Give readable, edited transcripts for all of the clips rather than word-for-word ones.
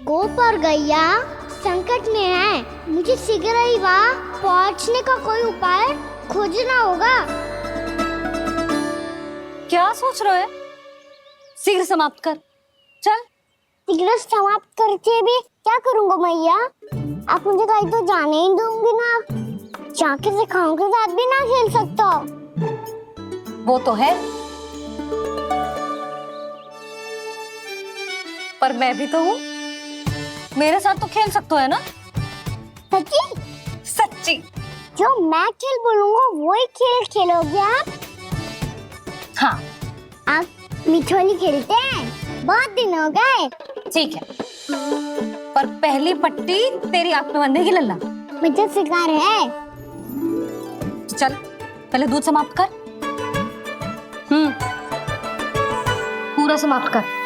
गोप और गैया संकट में है। मुझे शीघ्र ही वहाँ पहुँचने का कोई उपाय खोजना होगा। क्या सोच रहे हो? शीघ्र समाप्त कर, चल। शीघ्र समाप्त करके भी क्या करूँगा मैया? आप मुझे कहीं तो जाने ही दूंगी ना। जाके सिखाओं के साथ भी ना खेल सकता हो। वो तो है, पर मैं भी तो हूँ, मेरे साथ तो खेल सकते हो, है ना? सच्ची? सच्ची। जो मैं खेल बोलूँगा वही खेल खेलोगे आप? हाँ। आप मिठोली खेलते हैं? बहुत दिन हो गए। ठीक है, पर पहली पट्टी तेरी आंख में बंधेगी लल्ला। मुझे शिकार है। चल, पहले दूध समाप्त कर। पूरा समाप्त कर।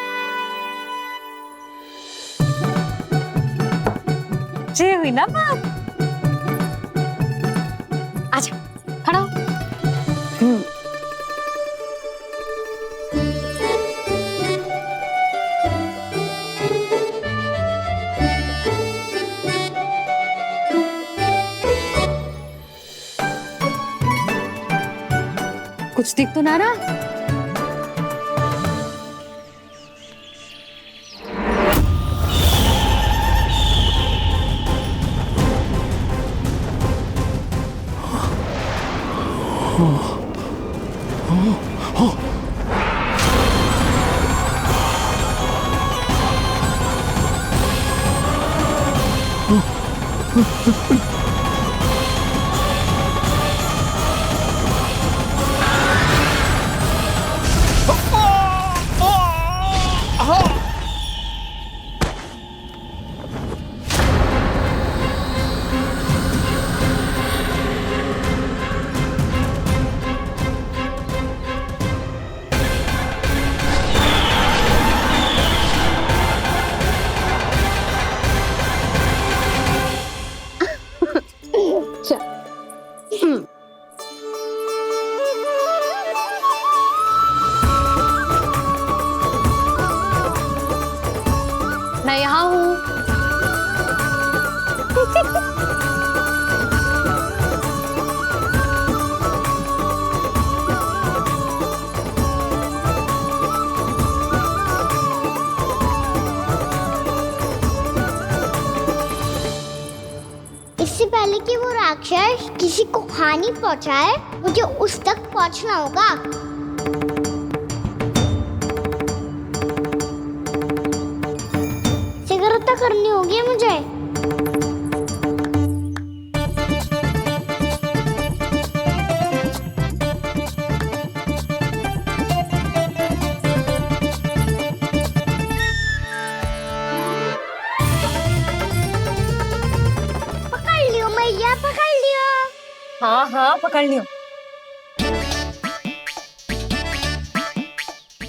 जी हुई ना बात? आजा, खड़ा हो। कुछ दिख तो ना रहा? मैं यहाँ हूँ। इससे पहले कि वो राक्षस किसी को हानि पहुंचाए, मुझे उस तक पहुंचना होगा। शीघ्रता करनी होगी मुझे। पकड़ लियो मैया, पकड़ लियो। हाँ हाँ, पकड़ लियो।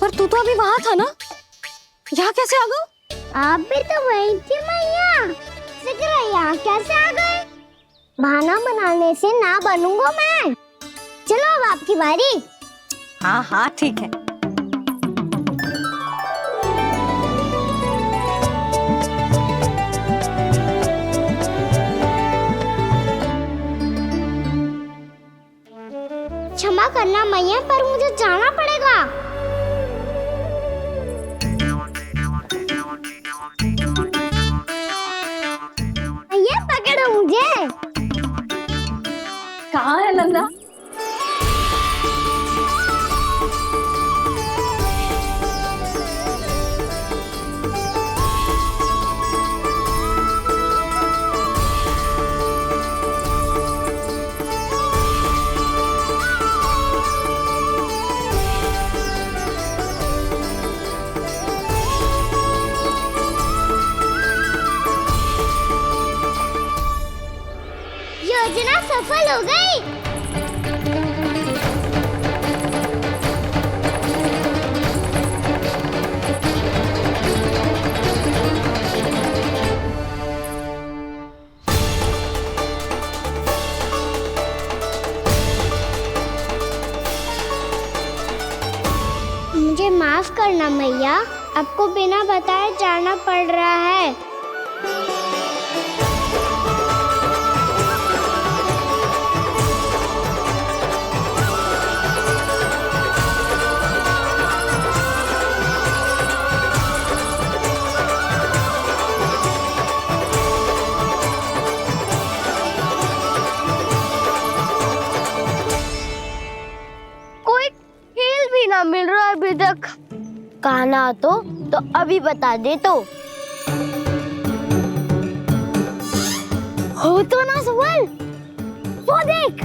पर तू तो अभी वहां था ना, यहाँ कैसे आ गया? आप भी तो वही थी मैया। शीघ्र यहाँ कैसे आ गए? बहाना बनाने से ना बनूंगा मैं। चलो अब आपकी बारी। हाँ हाँ, ठीक है। क्षमा करना मैया, पर मुझे जाना पड़ेगा। मैया पकड़ो मुझे। कहाँ है लल्ला? योजना सफल हो गई। मुझे माफ करना मैया, आपको बिना बताए जाना पड़ रहा है। कोई खेल भी ना मिल रहा अभी तक। कहना तो अभी बता दे तो। हो तो ना सवाल, वो देख।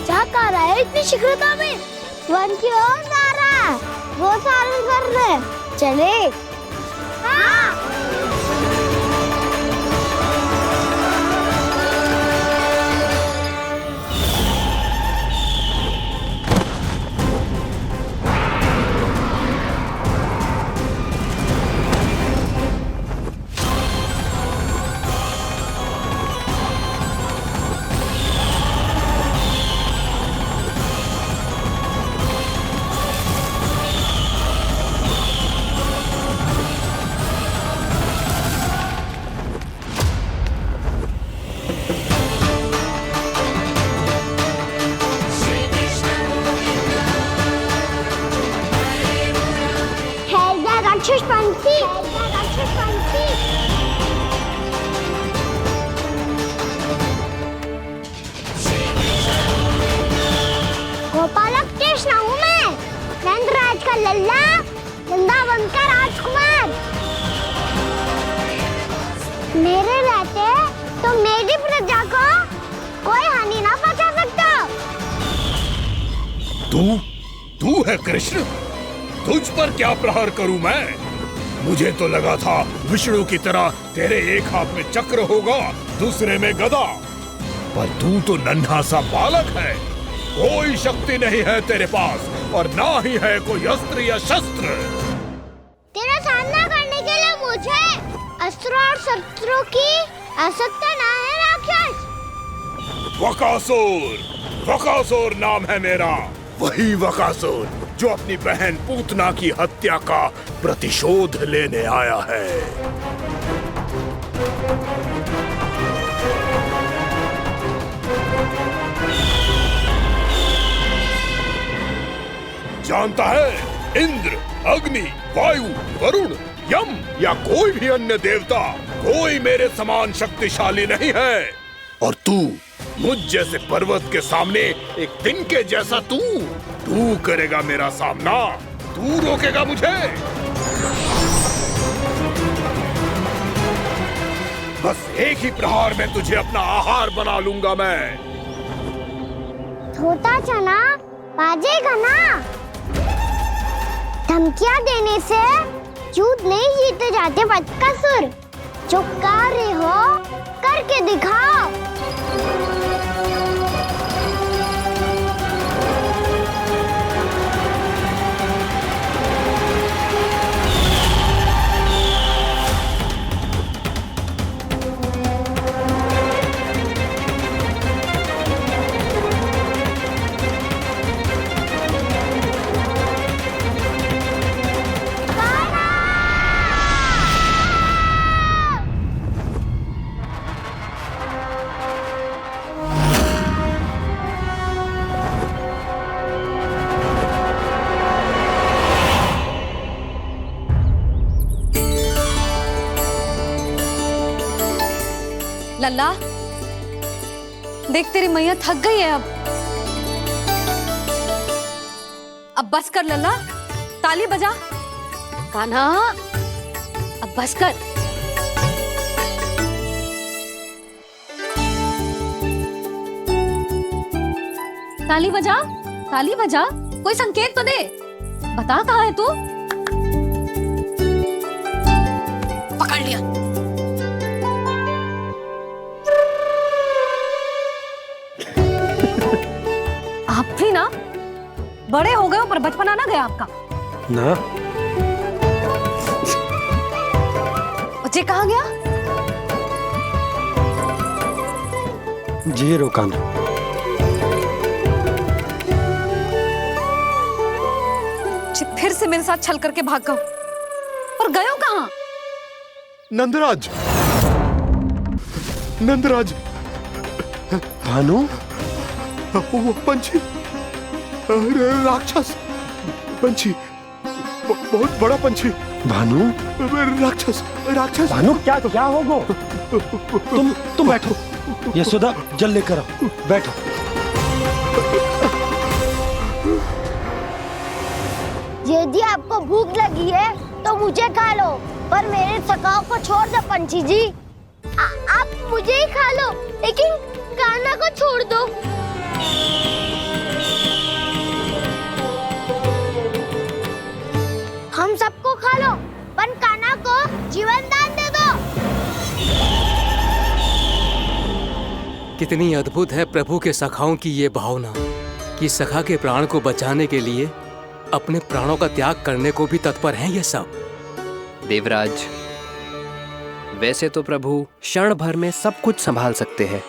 क्या कर रहा है इतनी शीघ्रता में? वन की ओर जा रहा है, वो सालन कर रहे। चले। हाँ। राक्षस पंछी, राक्षस पंछी। गोपालक कृष्ण हूँ मैं, नंदराज का लल्ला, वृंदावन का राजकुमार। मेरे रहते तो मेरी प्रजा को कोई हानि ना पहुंचा सकता। तू है कृष्ण? तुझ पर क्या प्रहार करूं मैं? मुझे तो लगा था विष्णु की तरह तेरे एक हाथ में चक्र होगा, दूसरे में गदा, पर तू तो नन्हा सा बालक है। कोई शक्ति नहीं है तेरे पास और ना ही है कोई अस्त्र या शस्त्र। तेरा सामना करने के लिए मुझे अस्त्र और शस्त्रों की आवश्यकता ना है राक्षस। वकासुर नाम है मेरा, वही वकासुर जो अपनी बहन पूतना की हत्या का प्रतिशोध लेने आया है। जानता है, इंद्र, अग्नि, वायु, वरुण, यम या कोई भी अन्य देवता, कोई मेरे समान शक्तिशाली नहीं है। और तू, मुझ जैसे पर्वत के सामने एक दिन के जैसा तू करेगा मेरा सामना? तू रोकेगा मुझे? बस एक ही प्रहार में तुझे अपना आहार बना लूंगा मैं। छोटा चना बाजेगा ना। धमकियां देने से युद्ध नहीं जीते जाते बदकसूर। जो कार्य हो करके दिखाओ। लल्ला, देख तेरी मैया थक गई है अब बस कर लल्ला, ताली बजा। कान्हा, अब बस कर। ताली बजा, ताली बजा, कोई संकेत तो दे। बता कहाँ है तू? पकड़ लिया। आप भी ना बड़े हो गए हो, पर बचपना ना गया आपका ना। बच्चे कहाँ गया? जी रोकान। परीक्षित फिर से मेरे साथ छल करके भाग गयो। और गयो कहाँ? नंदराज, नंदराज, भानु, वो पंछी, राक्षस पंछी, बहुत बड़ा पंछी। भानु, राक्षस, राक्षस। भानु, क्या होगो? तुम बैठो। यशोदा, जल लेकर आओ, बैठो। यदि आपको भूख लगी है तो मुझे खा लो, पर मेरे सखाओं को छोड़ दो पंछी जी। आप मुझे ही खा लो, लेकिन कान्हा को छोड़ दो। हम सबको खा लो, पर कान्हा को जीवन दान दे दो। कितनी अद्भुत है प्रभु के सखाओं की ये भावना कि सखा के प्राण को बचाने के लिए अपने प्राणों का त्याग करने को भी तत्पर हैं ये सब। देवराज, वैसे तो प्रभु क्षण भर में सब कुछ संभाल सकते हैं,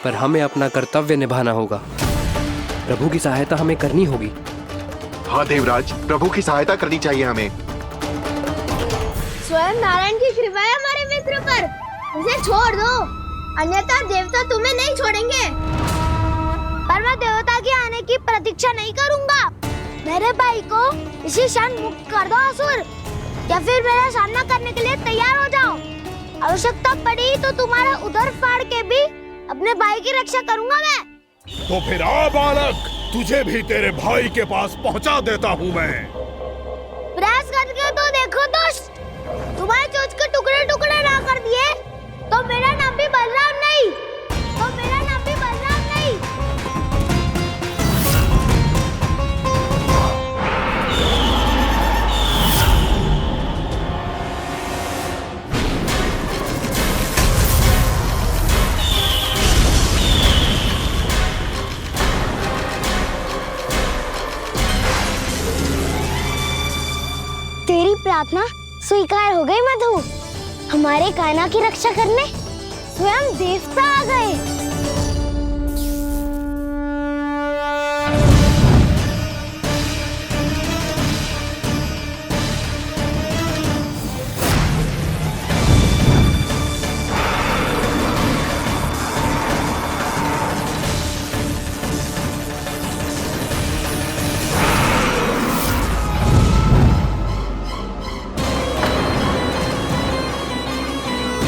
पर हमें अपना कर्तव्य निभाना होगा। प्रभु की सहायता हमें करनी होगी। हाँ देवराज, प्रभु की सहायता करनी चाहिए हमें। स्वयं नारायण की कृपा है हमारे मित्र पर, उसे छोड़ दो, अन्यथा देवता तुम्हें नहीं छोड़ेंगे। पर मैं देवता के आने की प्रतीक्षा नहीं करूंगा। मेरे भाई को इसी क्षण मुक्त कर दो असुर, या फिर मेरा सामना करने के लिए तैयार हो जाओ। आवश्यकता पड़ी तो तुम्हारा उधर फाड़ के भी अपने भाई की रक्षा करूंगा मैं। तो फिर आ बालक, तुझे भी तेरे भाई के पास पहुंचा देता हूँ मैं। प्रयास करके तो देखो दोस्त, तुम्हारे चोंच के टुकड़े टुकड़े ना कर दिए तो मेरा नाम भी बलराम नहीं, तो मेरा नाम भी बलराम नहीं। तेरी प्रार्थना स्वीकार हो गई मधु। हमारे कान्हा की रक्षा करने स्वयं देवता आ गए।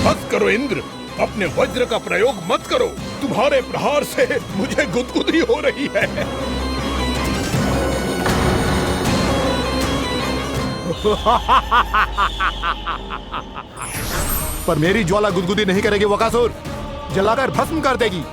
मत करो इंद्र, अपने वज्र का प्रयोग मत करो। तुम्हारे प्रहार से मुझे गुदगुदी हो रही है। पर मेरी ज्वाला गुदगुदी नहीं करेगी वकासुर, जलाकर भस्म कर देगी।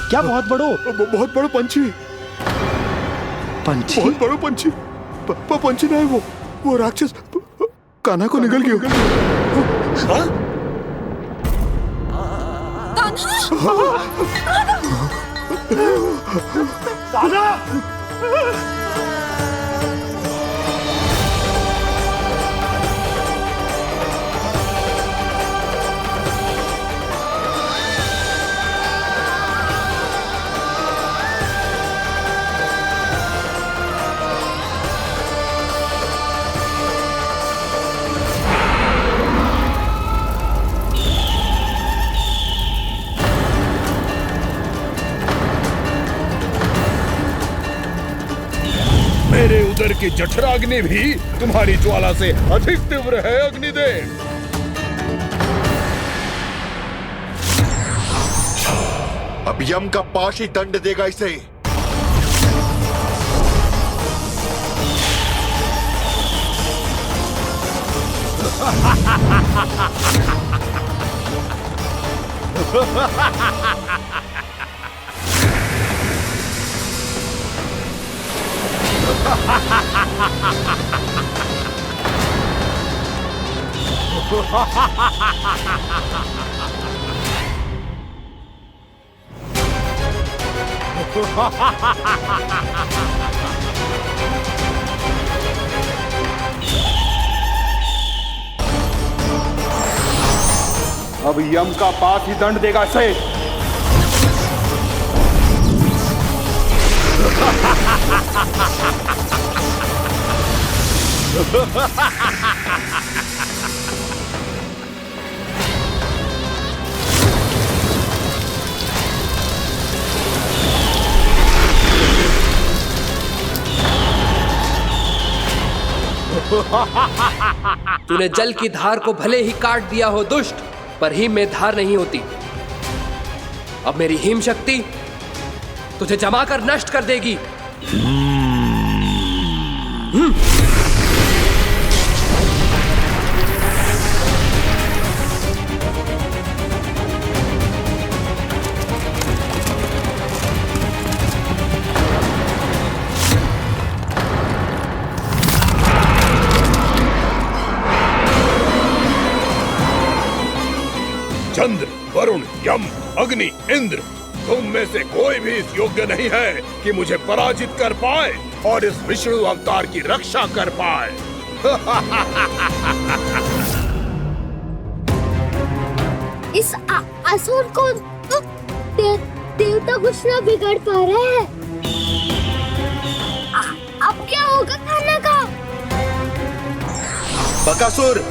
क्या बहुत बड़ो? बहुत बड़ा पंछी, पंछी? बहुत बड़ा पंछी। पंछी नहीं, वो राक्षस कान्हा को निगल गया। मेरे उदर की जठराग्नि भी तुम्हारी ज्वाला से अधिक तीव्र है अग्निदेव। अब यम का पाश ही दंड देगा इसे। अब यम का पास ही दंड देगा इसे। तूने जल की धार को भले ही काट दिया हो दुष्ट, पर हिम में धार नहीं होती। अब मेरी हिम शक्ति तुझे जमा कर नष्ट कर देगी। चंद्र, वरुण, यम, अग्नि, इंद्र, तुम में से कोई भी इस योग्य नहीं है कि मुझे पराजित कर पाए और इस विष्णु अवतार की रक्षा कर पाए। इस असुर को देवता कुछ ना बिगाड़ पा रहे हैं। अब क्या होगा खाना का? बकासुर,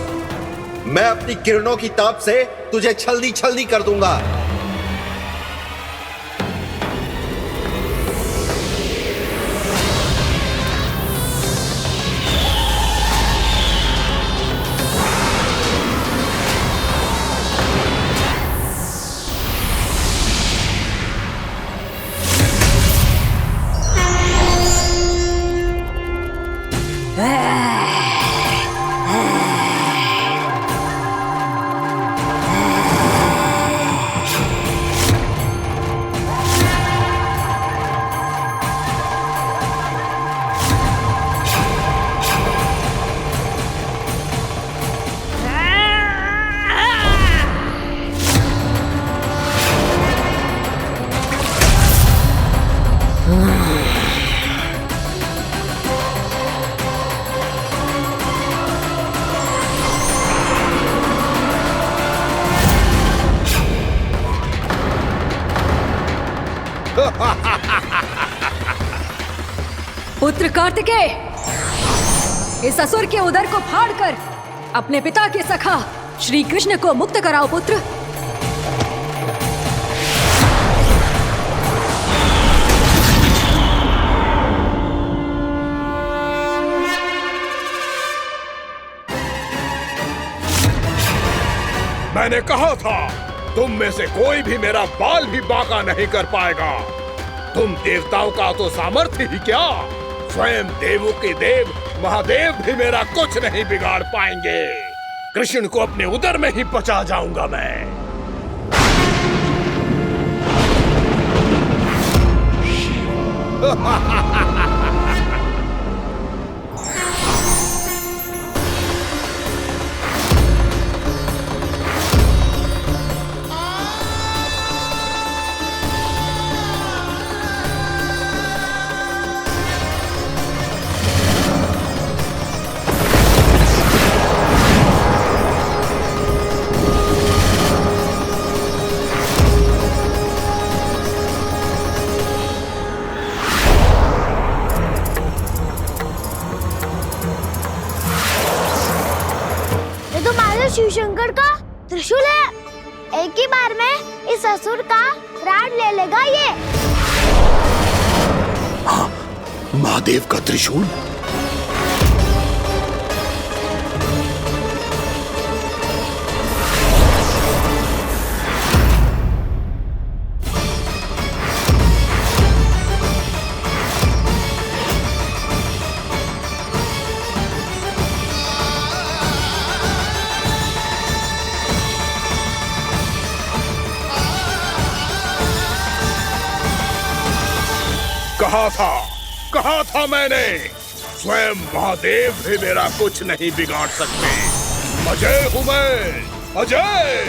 मैं अपनी किरणों की ताप से तुझे छलनी छलनी कर दूंगा। पुत्र कार्तिकेय, इस असुर के उदर को फाड़कर अपने पिता के सखा श्री कृष्ण को मुक्त कराओ पुत्र। मैंने कहा था, तुम में से कोई भी मेरा बाल भी बांका नहीं कर पाएगा। तुम देवताओं का तो सामर्थ्य ही क्या, स्वयं देवों के देव महादेव भी मेरा कुछ नहीं बिगाड़ पाएंगे। कृष्ण को अपने उदर में ही पचा जाऊंगा मैं। शिव शंकर का त्रिशूल है। एक ही बार में इस असुर का प्राण ले लेगा ये। हाँ, महादेव का त्रिशूल। कहा था मैंने, स्वयं महादेव भी मेरा कुछ नहीं बिगाड़ सकते। अजय हूं मैं, अजय।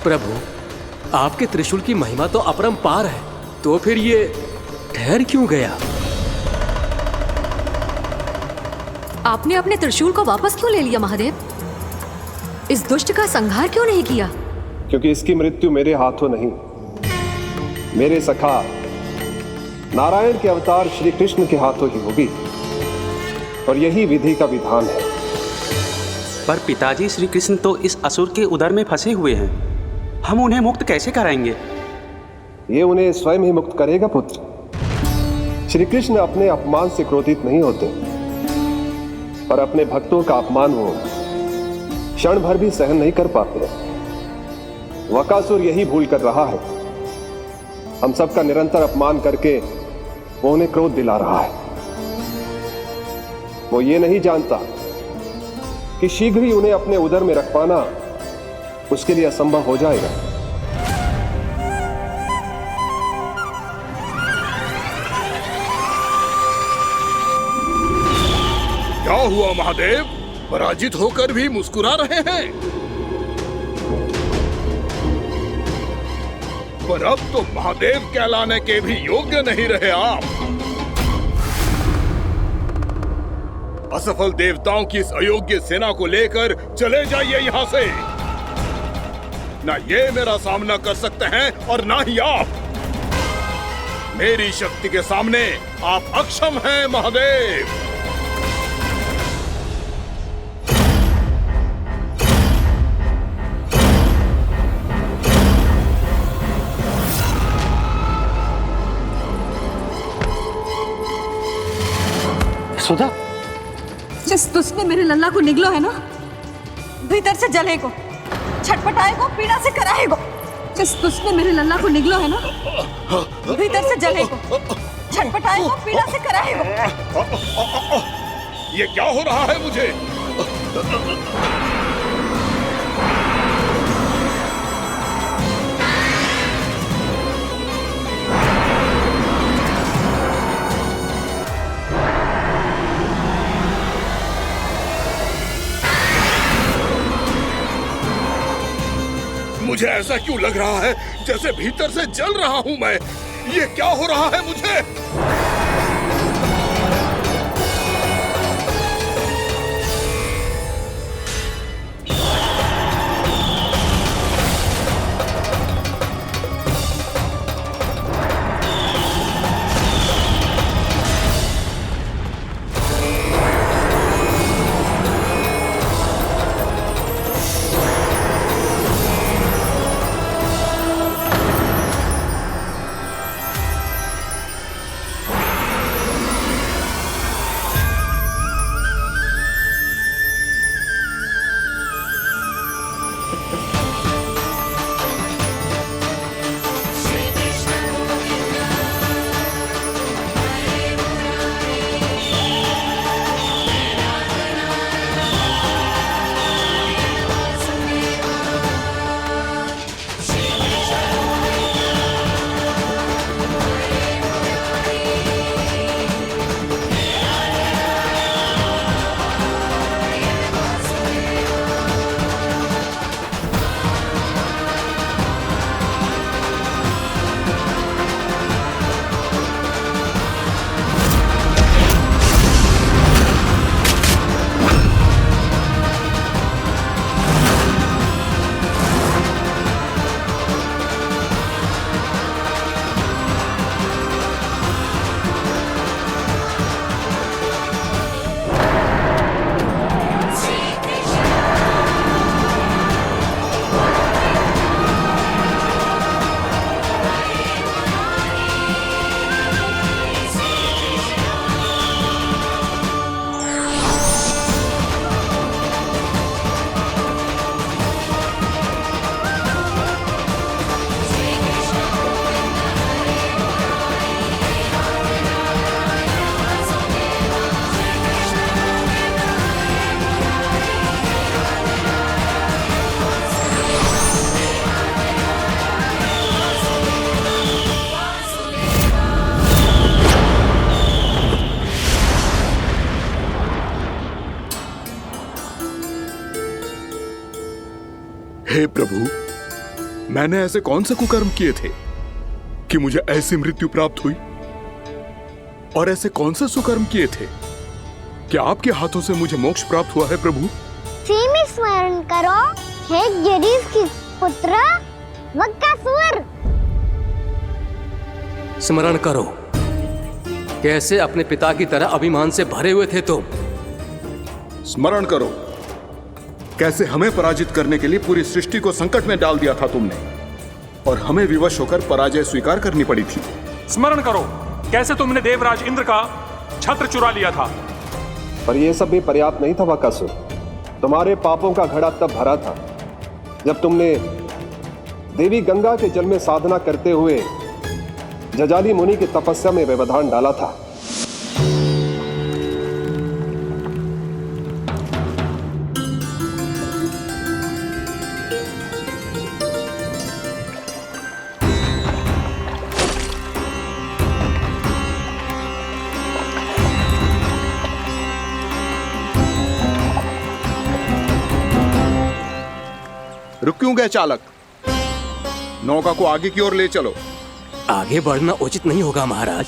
प्रभु, आपके त्रिशूल की महिमा तो अपरंपार है, तो फिर ये ठहर क्यों गया? आपने अपने त्रिशूल को वापस क्यों ले लिया महादेव? इस दुष्ट का संहार क्यों नहीं किया? क्योंकि इसकी मृत्यु मेरे हाथों नहीं, मेरे सखा नारायण के अवतार श्री कृष्ण के हाथों ही होगी, और यही विधि का विधान है। पर पिताजी, श्री कृष्ण तो इस असुर के उदर में फंसे हुए हैं, हम उन्हें मुक्त कैसे कराएंगे? ये उन्हें स्वयं ही मुक्त करेगा पुत्र। श्री कृष्ण अपने अपमान से क्रोधित नहीं होते, पर अपने भक्तों का अपमान वो क्षण भर भी सहन नहीं कर पाते। वकासुर यही भूल कर रहा है, हम सबका निरंतर अपमान करके वो उन्हें क्रोध दिला रहा है। वो ये नहीं जानता कि शीघ्र ही उन्हें अपने उदर में रख पाना उसके लिए असंभव हो जाएगा। क्या हुआ महादेव? पराजित होकर भी मुस्कुरा रहे हैं। पर अब तो महादेव कहलाने के भी योग्य नहीं रहे आप। असफल देवताओं की इस अयोग्य सेना को लेकर चले जाइए यहाँ से। ना ये मेरा सामना कर सकते हैं और ना ही आप। मेरी शक्ति के सामने आप अक्षम हैं महादेव। सुधा, जिस दुष्ट ने मेरे लल्ला को निगलो है ना, भीतर से जलेगो, छटपटाएगो, पीड़ा से कराएगो। जिस दुष्ट ने मेरे लल्ला को निगलो है ना, भीतर से जलेगो, छटपटाएगो, पीड़ा से कराएगो। ये क्या हो रहा है मुझे? मुझे ऐसा क्यों लग रहा है जैसे भीतर से जल रहा हूं मैं? ये क्या हो रहा है मुझे? हे प्रभु, मैंने ऐसे कौन से कुकर्म किए थे कि मुझे ऐसी मृत्यु प्राप्त हुई? और ऐसे कौन से सुकर्म किए थे कि आपके हाथों से मुझे मोक्ष प्राप्त हुआ है प्रभु? सीमी स्मरण करो, हे गिरीश की पुत्र वक्कासुर। स्मरण करो, कैसे अपने पिता की तरह अभिमान से भरे हुए थे तुम। स्मरण करो, कैसे हमें पराजित करने के लिए पूरी सृष्टि को संकट में डाल दिया था तुमने, और हमें विवश होकर पराजय स्वीकार करनी पड़ी थी। स्मरण करो, कैसे तुमने देवराज इंद्र का छत्र चुरा लिया था। पर यह सब भी पर्याप्त नहीं था वक्कासुर। तुम्हारे पापों का घड़ा तब भरा था जब तुमने देवी गंगा के जल में साधना करते हुए जजाली मुनि की तपस्या में व्यवधान डाला था। रुक क्यों गए चालक? नौका को आगे की ओर ले चलो। आगे बढ़ना उचित नहीं होगा महाराज।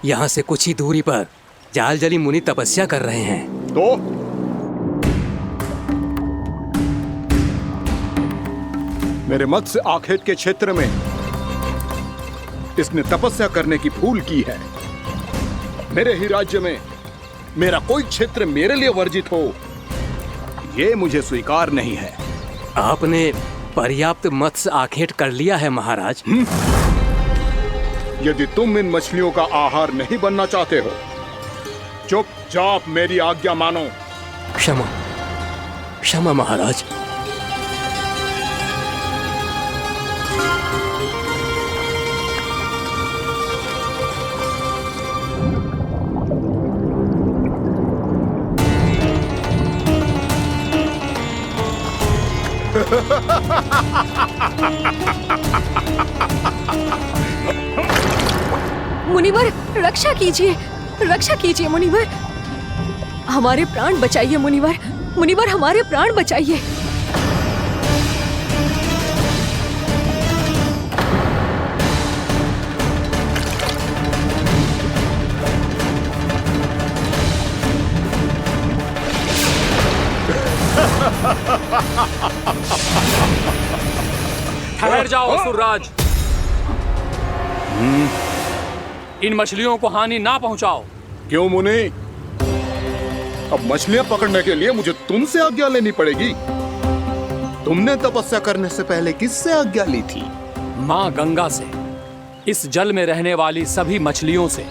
यहाँ से कुछ ही दूरी पर जालजली मुनि तपस्या कर रहे हैं। तो मेरे मत्स्य आखेट के क्षेत्र में इसने तपस्या करने की भूल की है। मेरे ही राज्य में मेरा कोई क्षेत्र मेरे लिए वर्जित हो, यह मुझे स्वीकार नहीं है। आपने पर्याप्त मत्स्य आखेट कर लिया है महाराज। यदि तुम इन मछलियों का आहार नहीं बनना चाहते हो, चुपचाप मेरी आज्ञा मानो। क्षमा, क्षमा महाराज। मुनिवर, रक्षा कीजिए, रक्षा कीजिए मुनिवर। हमारे प्राण बचाइए मुनिवर, मुनिवर हमारे प्राण बचाइए। ठहर जाओ असुरराज, इन मछलियों को हानि ना पहुंचाओ। क्यों मुनि? अब मछलियां पकड़ने के लिए मुझे तुमसे आज्ञा लेनी पड़ेगी। तुमने तपस्या करने से पहले किससे आज्ञा ली थी? मां गंगा से, इस जल में रहने वाली सभी मछलियों से।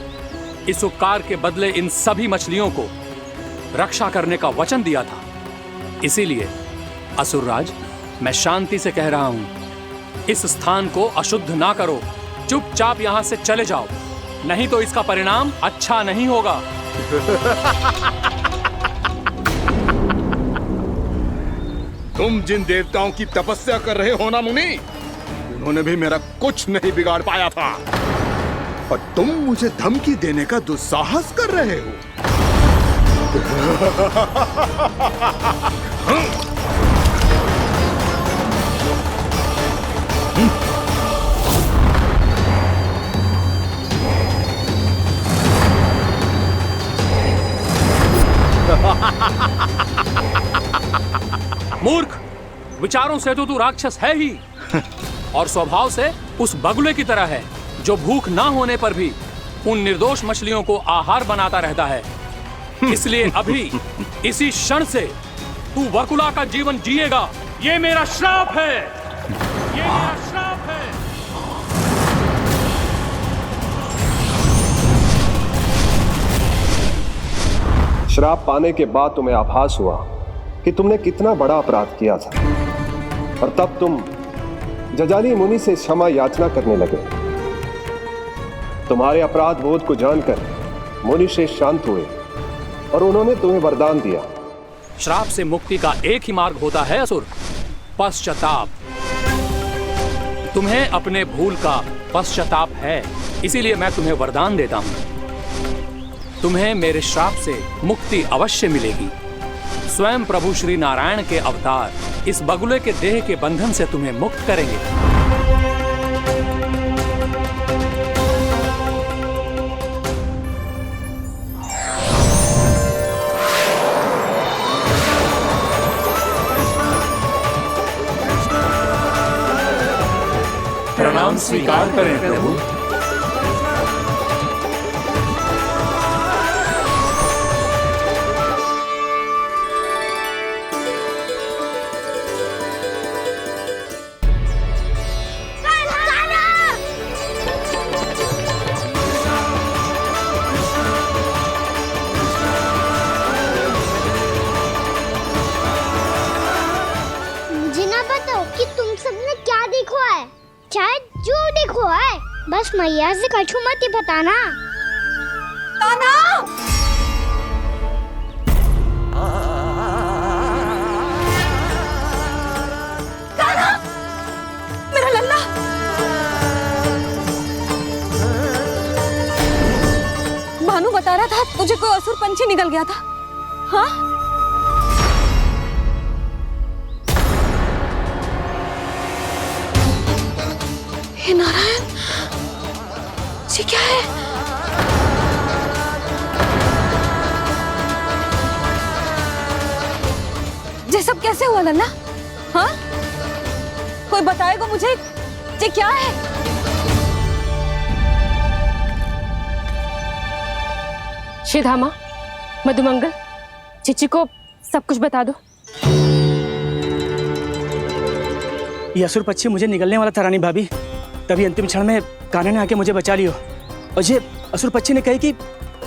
इस उपकार के बदले इन सभी मछलियों को रक्षा करने का वचन दिया था। इसीलिए असुरराज, मैं शांति से कह रहा हूं, इस स्थान को अशुद्ध ना करो। चुपचाप यहां से चले जाओ, नहीं तो इसका परिणाम अच्छा नहीं होगा। तुम जिन देवताओं की तपस्या कर रहे हो ना मुनि, उन्होंने भी मेरा कुछ नहीं बिगाड़ पाया था, और तुम मुझे धमकी देने का दुस्साहस कर रहे हो। मूर्ख, विचारों से तो तू राक्षस है ही, और स्वभाव से उस बगुले की तरह है जो भूख ना होने पर भी उन निर्दोष मछलियों को आहार बनाता रहता है। इसलिए अभी इसी क्षण से तू वकुला का जीवन जिएगा। ये मेरा श्राप है, ये मेरा श्राप है। श्राप पाने के बाद तुम्हें आभास हुआ कि तुमने कितना बड़ा अपराध किया था, और तब तुम जजाली मुनि से क्षमा याचना करने लगे। तुम्हारे अपराध बोध को जानकर मुनि श्रेष्ठ शांत हुए और उन्होंने तुम्हें वरदान दिया। श्राप से मुक्ति का एक ही मार्ग होता है असुर, पश्चाताप। तुम्हें अपने भूल का पश्चाताप है, इसीलिए मैं तुम्हें वरदान देता हूं। तुम्हें मेरे श्राप से मुक्ति अवश्य मिलेगी। स्वयं प्रभु श्री नारायण के अवतार इस बगुले के देह के बंधन से तुम्हें मुक्त करेंगे। प्रणाम स्वीकार करें प्रभु। मुझे ना बताओ कि तुम सबने क्या देखा है, चाहे जो देखो है, बस मैया से कछु मत ही बताना। कान्हा! कान्हा! मेरा लल्ला! भानु बता रहा था तुझे कोई असुर पंछी निकल गया था। हाँ? हे नारायण, ये क्या है? ये सब कैसे हुआ लल्ला? हाँ? कोई बताएगा मुझे ये क्या है? श्रीधामा, मधुमंगल, चिची को सब कुछ बता दो। ये असुर पक्षी मुझे निगलने वाला था रानी भाभी, तभी अंतिम क्षण में कान्हा ने आके मुझे बचा लियो। और ये असुर पक्षी ने कही कि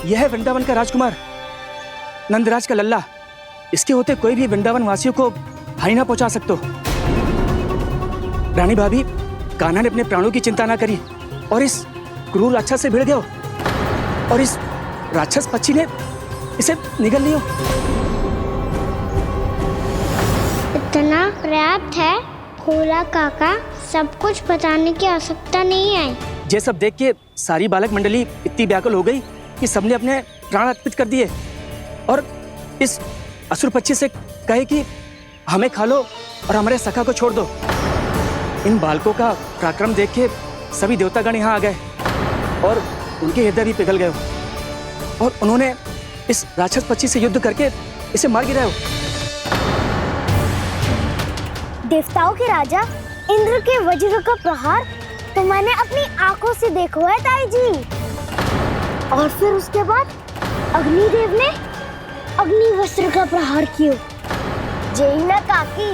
यह है वृंदावन का राजकुमार, नंदराज का लल्ला। इसके होते कोई भी वृंदावन वासियों को हानि ना पहुंचा सकते। रानी भाभी, कान्हा ने अपने प्राणों की चिंता ना करी और इस क्रूर राक्षस से भिड़ गया और इस राक्षस पक्षी ने इसे निगल लियो। इतना पर्याप्त है भोला काका, सब कुछ बताने की आवश्यकता नहीं है। ये सब देख के सारी बालक मंडली इतनी व्याकुल हो गई कि सबने अपने प्राण अर्पित कर दिए और इस असुर पक्षी से कहे कि हमें खा लो और हमारे सखा को छोड़ दो। इन बालकों का पराक्रम देख के सभी देवतागण यहाँ आ गए और उनके हृदय भी पिघल गए और उन्होंने इस राक्षस पक्षी से युद्ध करके इसे मार गिराया। देवताओं के राजा इंद्र के वज्र का प्रहार तो मैंने अपनी आंखों से देखा है ताई जी। और फिर उसके बाद अग्निदेव ने अग्निवस्त्र का प्रहार किया। जय ना काकी,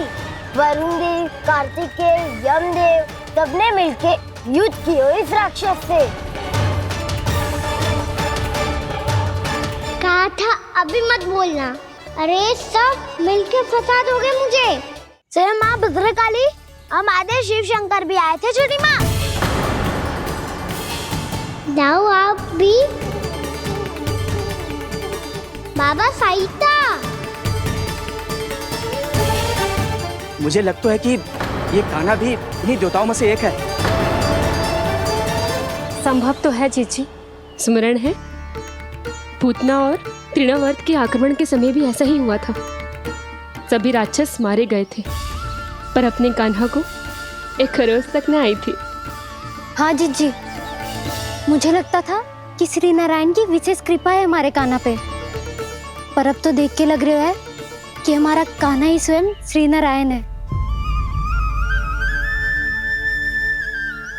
वरुण देव, कार्तिकेय, यमदेव सबने मिलके युद्ध किया इस राक्षस से। कहा था अभी मत बोलना। अरे सब मिलके फंसा दोगे मुझे। सर माँ भद्रकाली, हम आदे शिव शंकर भी आए थे छोटी माँ। जाओ आप भी। बाबा साईता। मुझे लगता है कि ये कान्हा भी इन्हीं देवताओं में से एक है। संभव तो है चीची, स्मरण है पूतना और तृणावर्त के आक्रमण के समय भी ऐसा ही हुआ था। सभी राक्षस मारे गए थे पर अपने कान्हा को एक खरोच तक न आई थी। हाँ जीजी, मुझे लगता था कि श्री नारायण की विशेष कृपा है हमारे कान्हा पे, पर अब तो देख के लग रहा है कि हमारा कान्हा ही स्वयं श्री नारायण है।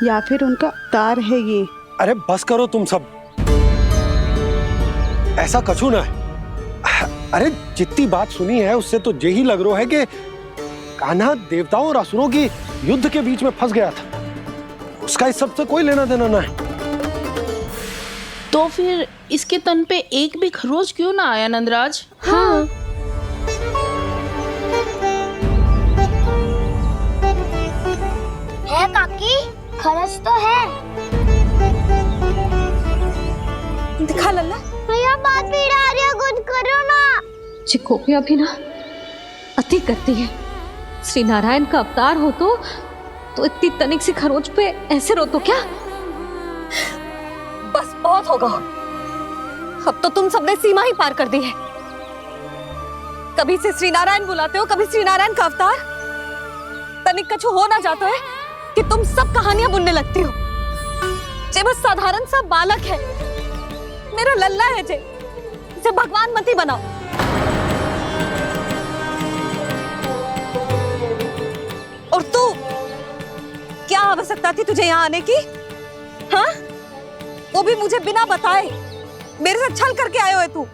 या फिर उनका अवतार है ये। अरे बस करो तुम सब, ऐसा कछु ना है। अरे जितनी बात सुनी है उससे तो यही लग रहा है कि कान्हा देवताओं और असुरों की युद्ध के बीच में फंस गया था। उसका इस सब से कोई लेना देना ना है। तो फिर इसके तन पे एक भी खरोच क्यों ना आया नंदराज? हाँ, है काकी, खरच तो है। दिखा लल्ला। भैया बात पीड़ा आ रही है, कुछ करो ना। चिकोपिया भी ना अति करती है। श्री नारायण का अवतार हो तो इतनी तनिक सी खरोच पे ऐसे रो तो क्या? बस बहुत होगा। अब तो तुम सबने सीमा ही पार कर दी है। कभी से श्री नारायण बुलाते हो, कभी श्री नारायण का अवतार। तनिक कछु हो ना जाता है कि तुम सब कहानियां बुनने लगती हो। जे बस साधारण सा बालक है, मेरा लल्ला है जे, इसे भगवान मत ही बनाओ। और तू, क्या आवश्यकता थी तुझे यहाँ आने की? हाँ, वो भी मुझे बिना बताए। मेरे से छल करके आयो है तू।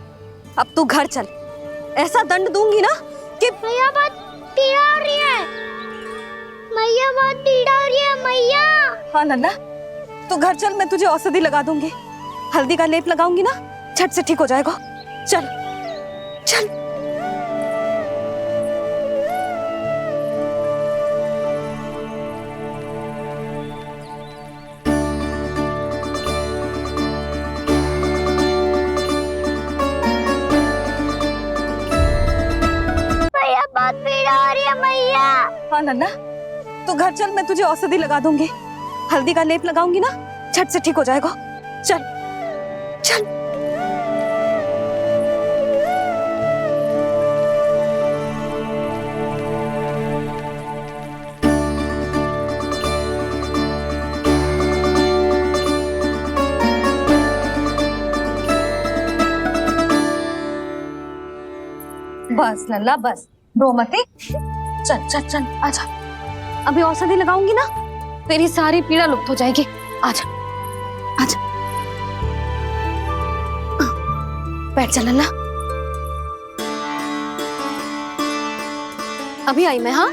अब तू घर चल, ऐसा दंड दूंगी ना कि मैया बहुत पीड़ा हो रही है, मैया बहुत पीड़ा हो रही है मैया। हाँ लल्ला, तू घर चल, मैं तुझे औषधि लगा दूंगी। हल्दी का लेप लगाऊंगी ना, झट से ठीक हो जाएगा। चल चल। मैया बहुत पीड़ा हो रही है मैया। हाँ लल्ला, तू घर चल, मैं तुझे औषधि लगा दूंगी। हल्दी का लेप लगाऊंगी ना, झट से ठीक हो जाएगा। चल चल। बस लल्ला बस, रो मत। चल चल चल, आजा। अभी औषधि लगाऊंगी ना, तेरी सारी पीड़ा लुप्त हो जाएगी। आजा आजा, बैठ जा लल्ला। अभी आई मैं। हाँ,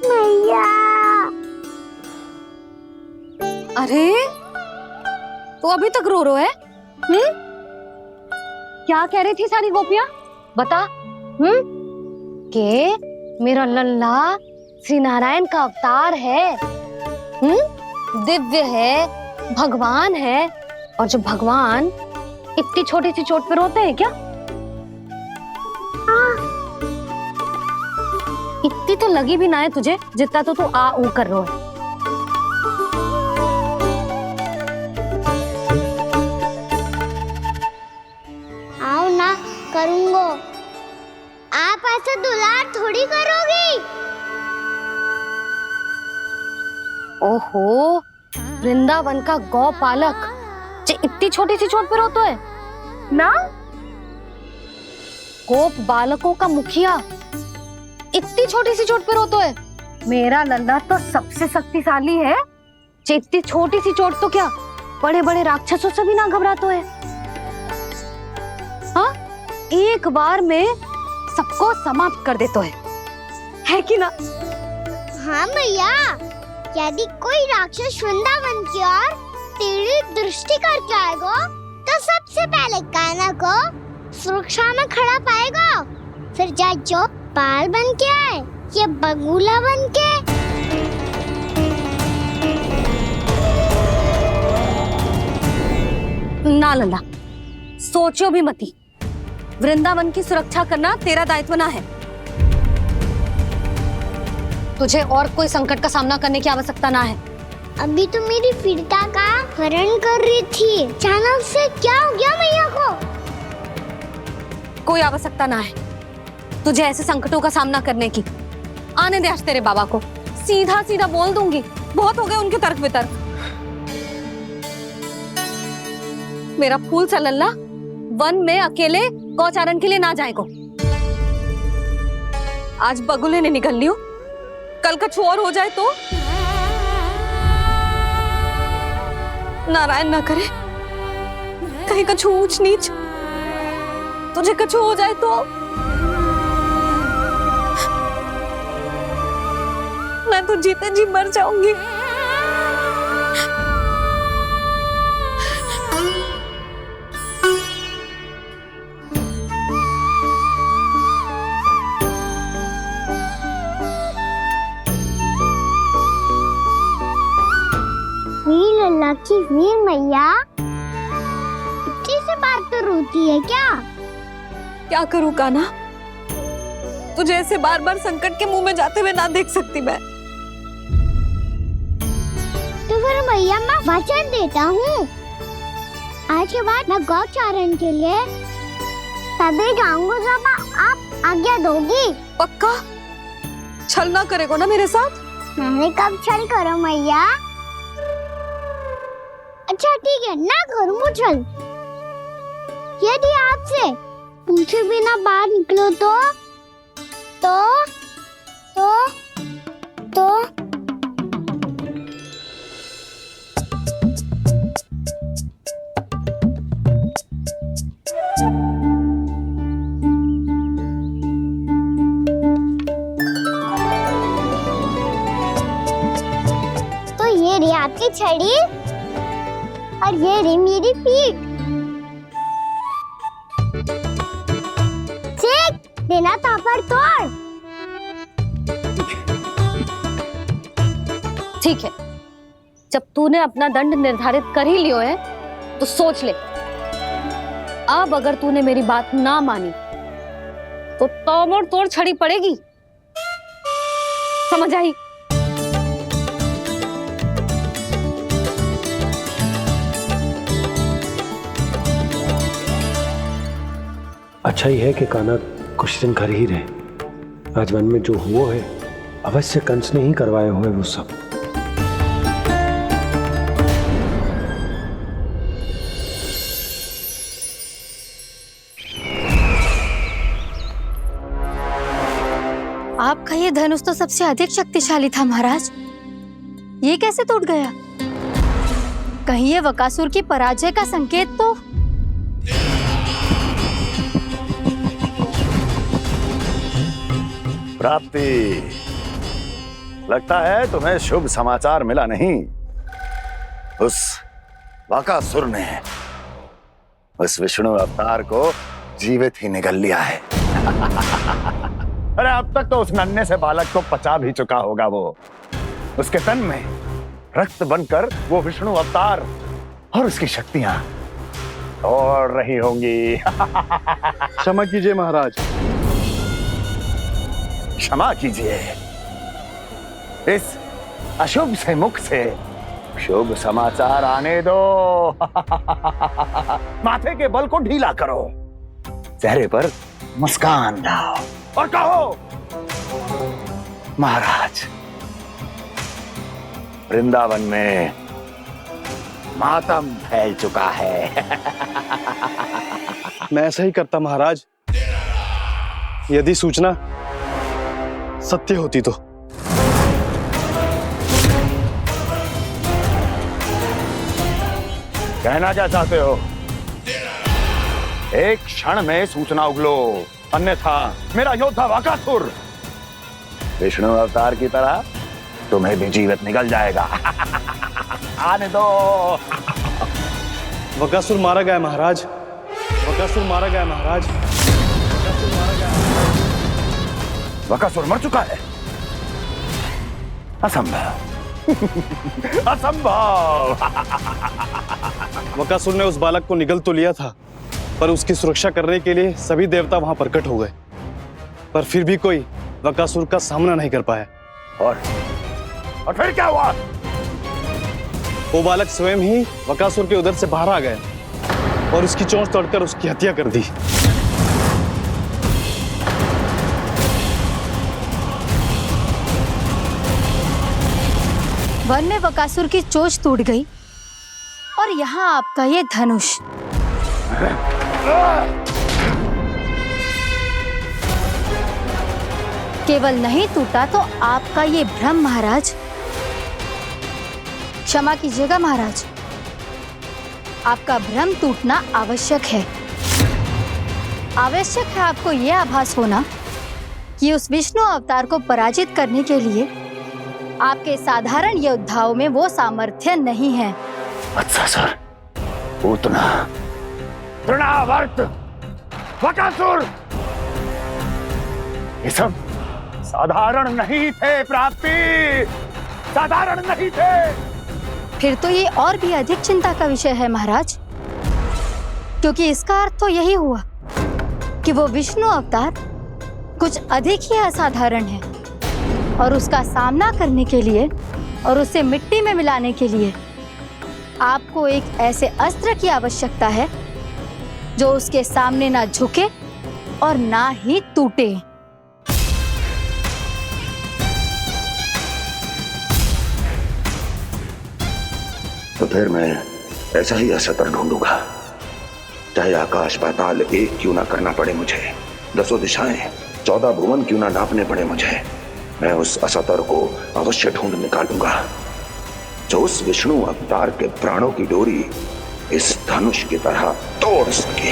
मैया। अरे तू अभी तक रो रो है? क्या कह रही थी सारी गोपियां? बता। के मेरा लल्ला श्री नारायण का अवतार है, दिव्य है, भगवान है। और जब भगवान इतनी छोटी सी चोट पे रोते हैं क्या? इतनी तो लगी भी ना है तुझे, जितना तो तू आ ऊ कर रहा है। आओ ना करूंगो, आप ऐसा दुलार थोड़ी करोगी। ओहो, वृंदावन का गौपालक जो इतनी छोटी सी चोट पे रोता है ना, गोप बालकों का मुखिया इतनी छोटी सी चोट पे रोता है। मेरा लल्ला तो सबसे शक्तिशाली है, जो इतनी छोटी सी चोट तो क्या बड़े बड़े राक्षसों से भी ना घबराता है। हाँ, एक बार में सबको समाप्त कर देता है कि ना? हाँ मैया, यदि कोई राक्षस वृंदावन की ओर टेढ़ी दृष्टि करके आएगा तो सबसे पहले कान्हा को सुरक्षा में खड़ा पाएगा, फिर चाहे जो पाल बन के आए या बगुला बन के। ना लल्ला, सोचो भी मती। वृंदावन की सुरक्षा करना तेरा दायित्व ना है। तुझे और कोई संकट का सामना करने की आवश्यकता ना है। अभी तो मेरी पीड़िता का हरण कर रही थी, अचानक से क्या हो गया मैया को? कोई आवश्यकता ना है तुझे ऐसे संकटों का सामना करने की। आने दे आज तेरे बाबा को, सीधा सीधा बोल दूंगी। बहुत हो गए उनके तर्क वितर्क। मेरा फूल सा लल्ला वन में अकेले गौचारण के लिए ना जाएगा। आज बगुले ने निकल लियो, कल कछु और हो जाए तो? नारायण ना करे, कहीं कछु ऊंच नीच तुझे कछु हो जाए तो? मैं तो जीते जी मर जाऊंगी। लल्ला की वीर मैया इतनी सी बात तो रोती है क्या? क्या करूं कान्हा, तुझे ऐसे बार बार संकट के मुंह में जाते हुए ना देख सकती मैं। तो फिर मैया मैं वचन देता हूँ, आज के बाद मैं गौचारण के लिए तभी जाऊंगा जब आप आज्ञा दोगी। पक्का छल ना करेगा ना मेरे साथ? मैंने कब छल करो मैया? अच्छा ठीक है, ना करूँ छल। यदि आपसे पूछे बिना बाहर निकलो तो ये रही आपकी छड़ी और ये रही मेरी पीठ। ठीक देना तापर तोड़। ठीक है, जब तूने अपना दंड निर्धारित कर ही लियो है तो सोच ले, अब अगर तूने मेरी बात ना मानी तो तोड़ तोड़ छड़ी पड़ेगी, समझ आई? अच्छा ही है कि कान्हा कुछ दिन घर ही रहे। आज वन में जो हुआ है अवश्य कंस ने ही करवाए हुए वो सब। आपका ये धनुष तो सबसे अधिक शक्तिशाली था महाराज, ये कैसे टूट गया? कहीं ये बकासुर की पराजय का संकेत तो? प्राप्ति, लगता है तुम्हें शुभ समाचार मिला नहीं। उस बकासुर ने उस विष्णु अवतार को जीवित ही निगल लिया है। अरे अब तक तो उस नन्हे से बालक को पचा भी चुका होगा वो। उसके तन में रक्त बनकर वो विष्णु अवतार और उसकी शक्तियां दौड़ रही होंगी। क्षमा कीजिए महाराज। क्षमा कीजिए, इस अशुभ से मुख से शुभ समाचार आने दो। माथे के बल को ढीला करो, चेहरे पर मुस्कान लाओ और कहो, महाराज, वृंदावन में मातम फैल चुका है। मैं ऐसा ही करता महाराज, यदि सूचना सत्य होती तो। कहना क्या चाहते हो? एक क्षण में सूचना उगलो, अन्यथा मेरा योद्धा बकासुर विष्णु अवतार की तरह तुम्हें भी जीवित निकल जाएगा। आने दो। बकासुर मारा गया महाराज, बकासुर मारा गया महाराज, बकासुर मारा गया। बकासुर मर चुका है? असंभव। असंभव। बकासुर ने उस बालक को निगल तो लिया था, पर उसकी सुरक्षा करने के लिए सभी देवता वहां प्रकट हो गए, पर फिर भी कोई बकासुर का सामना नहीं कर पाया। और फिर क्या हुआ? वो बालक स्वयं ही बकासुर के उदर से बाहर आ गया और उसकी चोंच तोड़कर उसकी हत्या कर दी। वन में बकासुर की चोंच टूट गई और यहाँ आपका ये धनुष। केवल नहीं टूटा तो आपका ये भ्रम महाराज। क्षमा कीजिएगा महाराज, आपका भ्रम टूटना आवश्यक है। आवश्यक है आपको यह आभास होना कि उस विष्णु अवतार को पराजित करने के लिए आपके साधारण योद्धाओं में वो सामर्थ्य नहीं है। अच्छा सर, पूतना, तृणावर्त, बकासुर, ये सब साधारण नहीं थे प्राप्ति, साधारण नहीं थे। फिर तो ये और भी अधिक चिंता का विषय है महाराज, क्योंकि इसका अर्थ तो यही हुआ कि वो विष्णु अवतार कुछ अधिक ही असाधारण है और उसका सामना करने के लिए और उसे मिट्टी में मिलाने के लिए आपको एक ऐसे अस्त्र की आवश्यकता है जो उसके सामने ना झुके और ना ही टूटे। तो फिर मैं ऐसा ही असर ढूंढूंगा, चाहे आकाश पाताल एक क्यों ना करना पड़े मुझे, 10 दिशाएं 14 भुवन क्यों ना नापने पड़े मुझे, मैं उस असतर को अवश्य ढूंढ निकालूंगा जो उस विष्णु अवतार के प्राणों की डोरी इस धनुष की तरह तोड़ सके।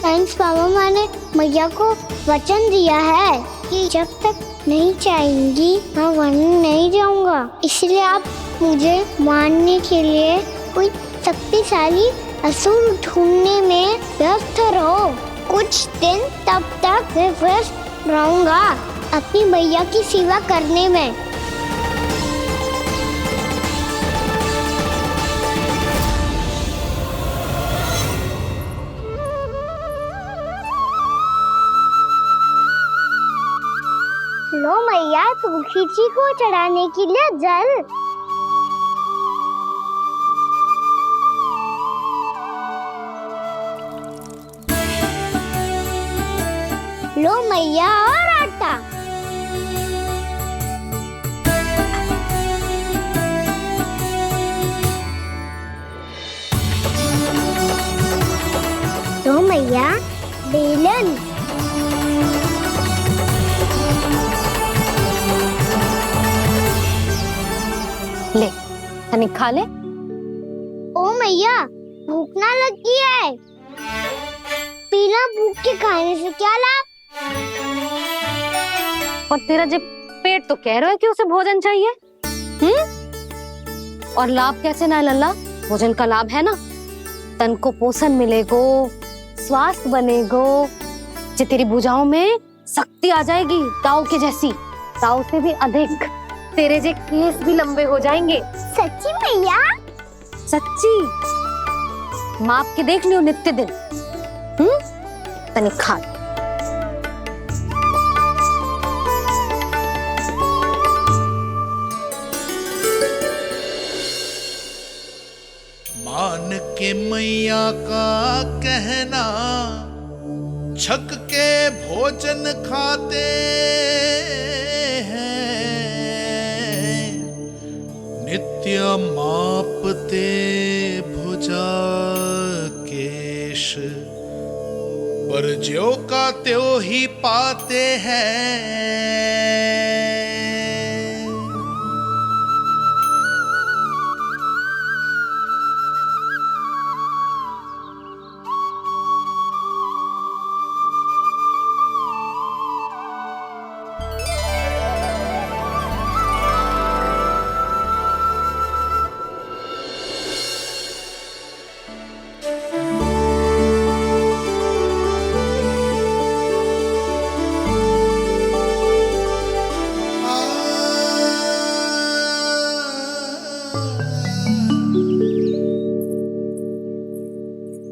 थैंक्स पापा, मैंने मैया को वचन दिया है कि जब तक नहीं चाहेंगी मैं वन नहीं जाऊंगा, इसलिए आप मुझे मारने के लिए कोई शक्तिशाली असुर ढूंढने में व्यस्त रहो। कुछ दिन तब तक मैं व्यस्त रहूंगा अपनी मैया की सेवा करने में। लो मैया, तुलसी जी को चढ़ाने के लिए जल। लो मैया, और आटा। लो मैया, बेलन। ले, तनिक खा ले। ओ मैया, भूख ना लगी है। बिना भूख के खाने से क्या लाभ? और तेरा जब पेट तो कह रहा है कि उसे भोजन चाहिए, और लाभ कैसे ना लल्ला? भोजन का लाभ है ना, तन को पोषण मिलेगो, स्वास्थ्य बनेगो, जो तेरी भुजाओं में शक्ति आ जाएगी, ताऊ के जैसी, ताऊ से भी अधिक। तेरे जे केस भी लंबे हो जाएंगे। सच्ची मैया? सच्ची। माप के देख लियो नित्य दिन। तनिक खा। मान के मैया का कहना, छक के भोजन खाते हैं, नित्य मापते भुजा केश, पर ज्यो का त्यों ही पाते हैं।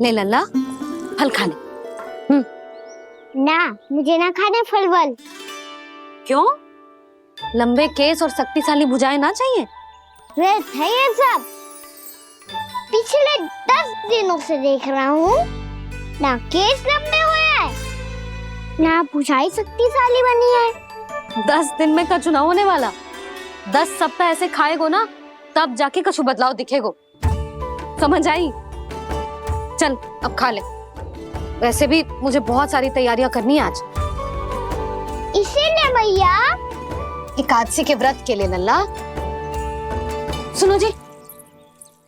ले लल्ला, फल खा ले। ना, मुझे ना खाने फल वल। क्यों? लंबे केस और शक्तिशाली भुजाएं ना चाहिए? व्यर्थ है ये सब। पिछले 10 दिनों से देख रहा हूँ, ना केस लंबे हुए हैं, ना भुजाएं शक्तिशाली बनी है। 10 दिन में का चुनाव होने वाला, 10 सप्ताह ऐसे खाएगो ना, तब जाके कछु बदलाव दिखेगो। समझ आई? चल अब खा ले। वैसे भी मुझे बहुत सारी तैयारियां करनी है आज। इसीलिए भैया, एकादशी के व्रत के लिए लल्ला। सुनो जी,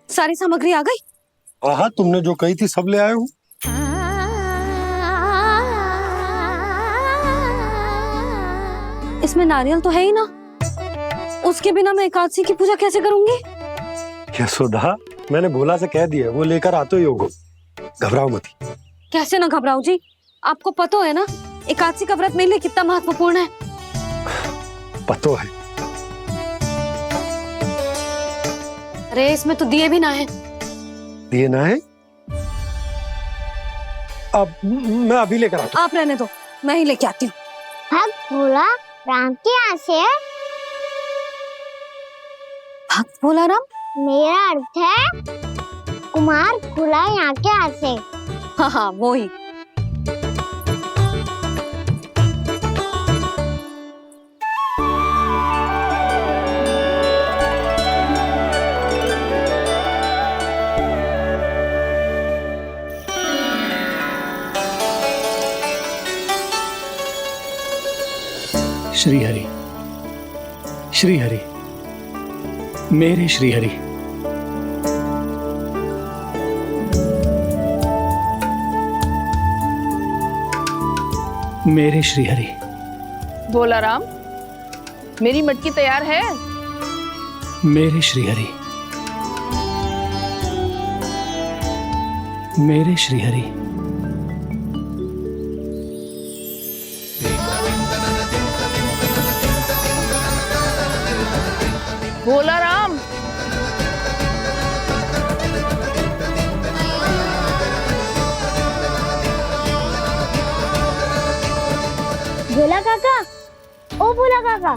सारी सामग्री आ गई? हाँ, तुमने जो कही थी सब ले आए हूँ। इसमें नारियल तो है ही ना, उसके बिना मैं एकादशी की पूजा कैसे करूंगी? यशोदा, मैंने भोला से कह दिया, वो लेकर आते ही होगा, घबराओ मत। कैसे ना घबराओ जी, आपको पता है ना एकादशी का व्रत मेरे लिए कितना महत्वपूर्ण है। पता है। अरे इसमें तो दिए भी ना है। दिए ना है? अब मैं अभी लेकर आता हूँ। आप रहने दो, मैं ही लेके आती हूँ। हाँ भोला, राम के यहाँ से है? भक्त बोला राम? मेरा अर्थ है कुमार खुला यहाँ के यहाँ से। हाँ हाँ वो ही। श्री हरि, श्री हरि, मेरे श्री हरि। मेरे श्री हरि। भोला राम, मेरी मटकी तैयार है? मेरे श्री हरि, मेरे श्री हरि। भोला राम, भोला काका, ओ भोला काका।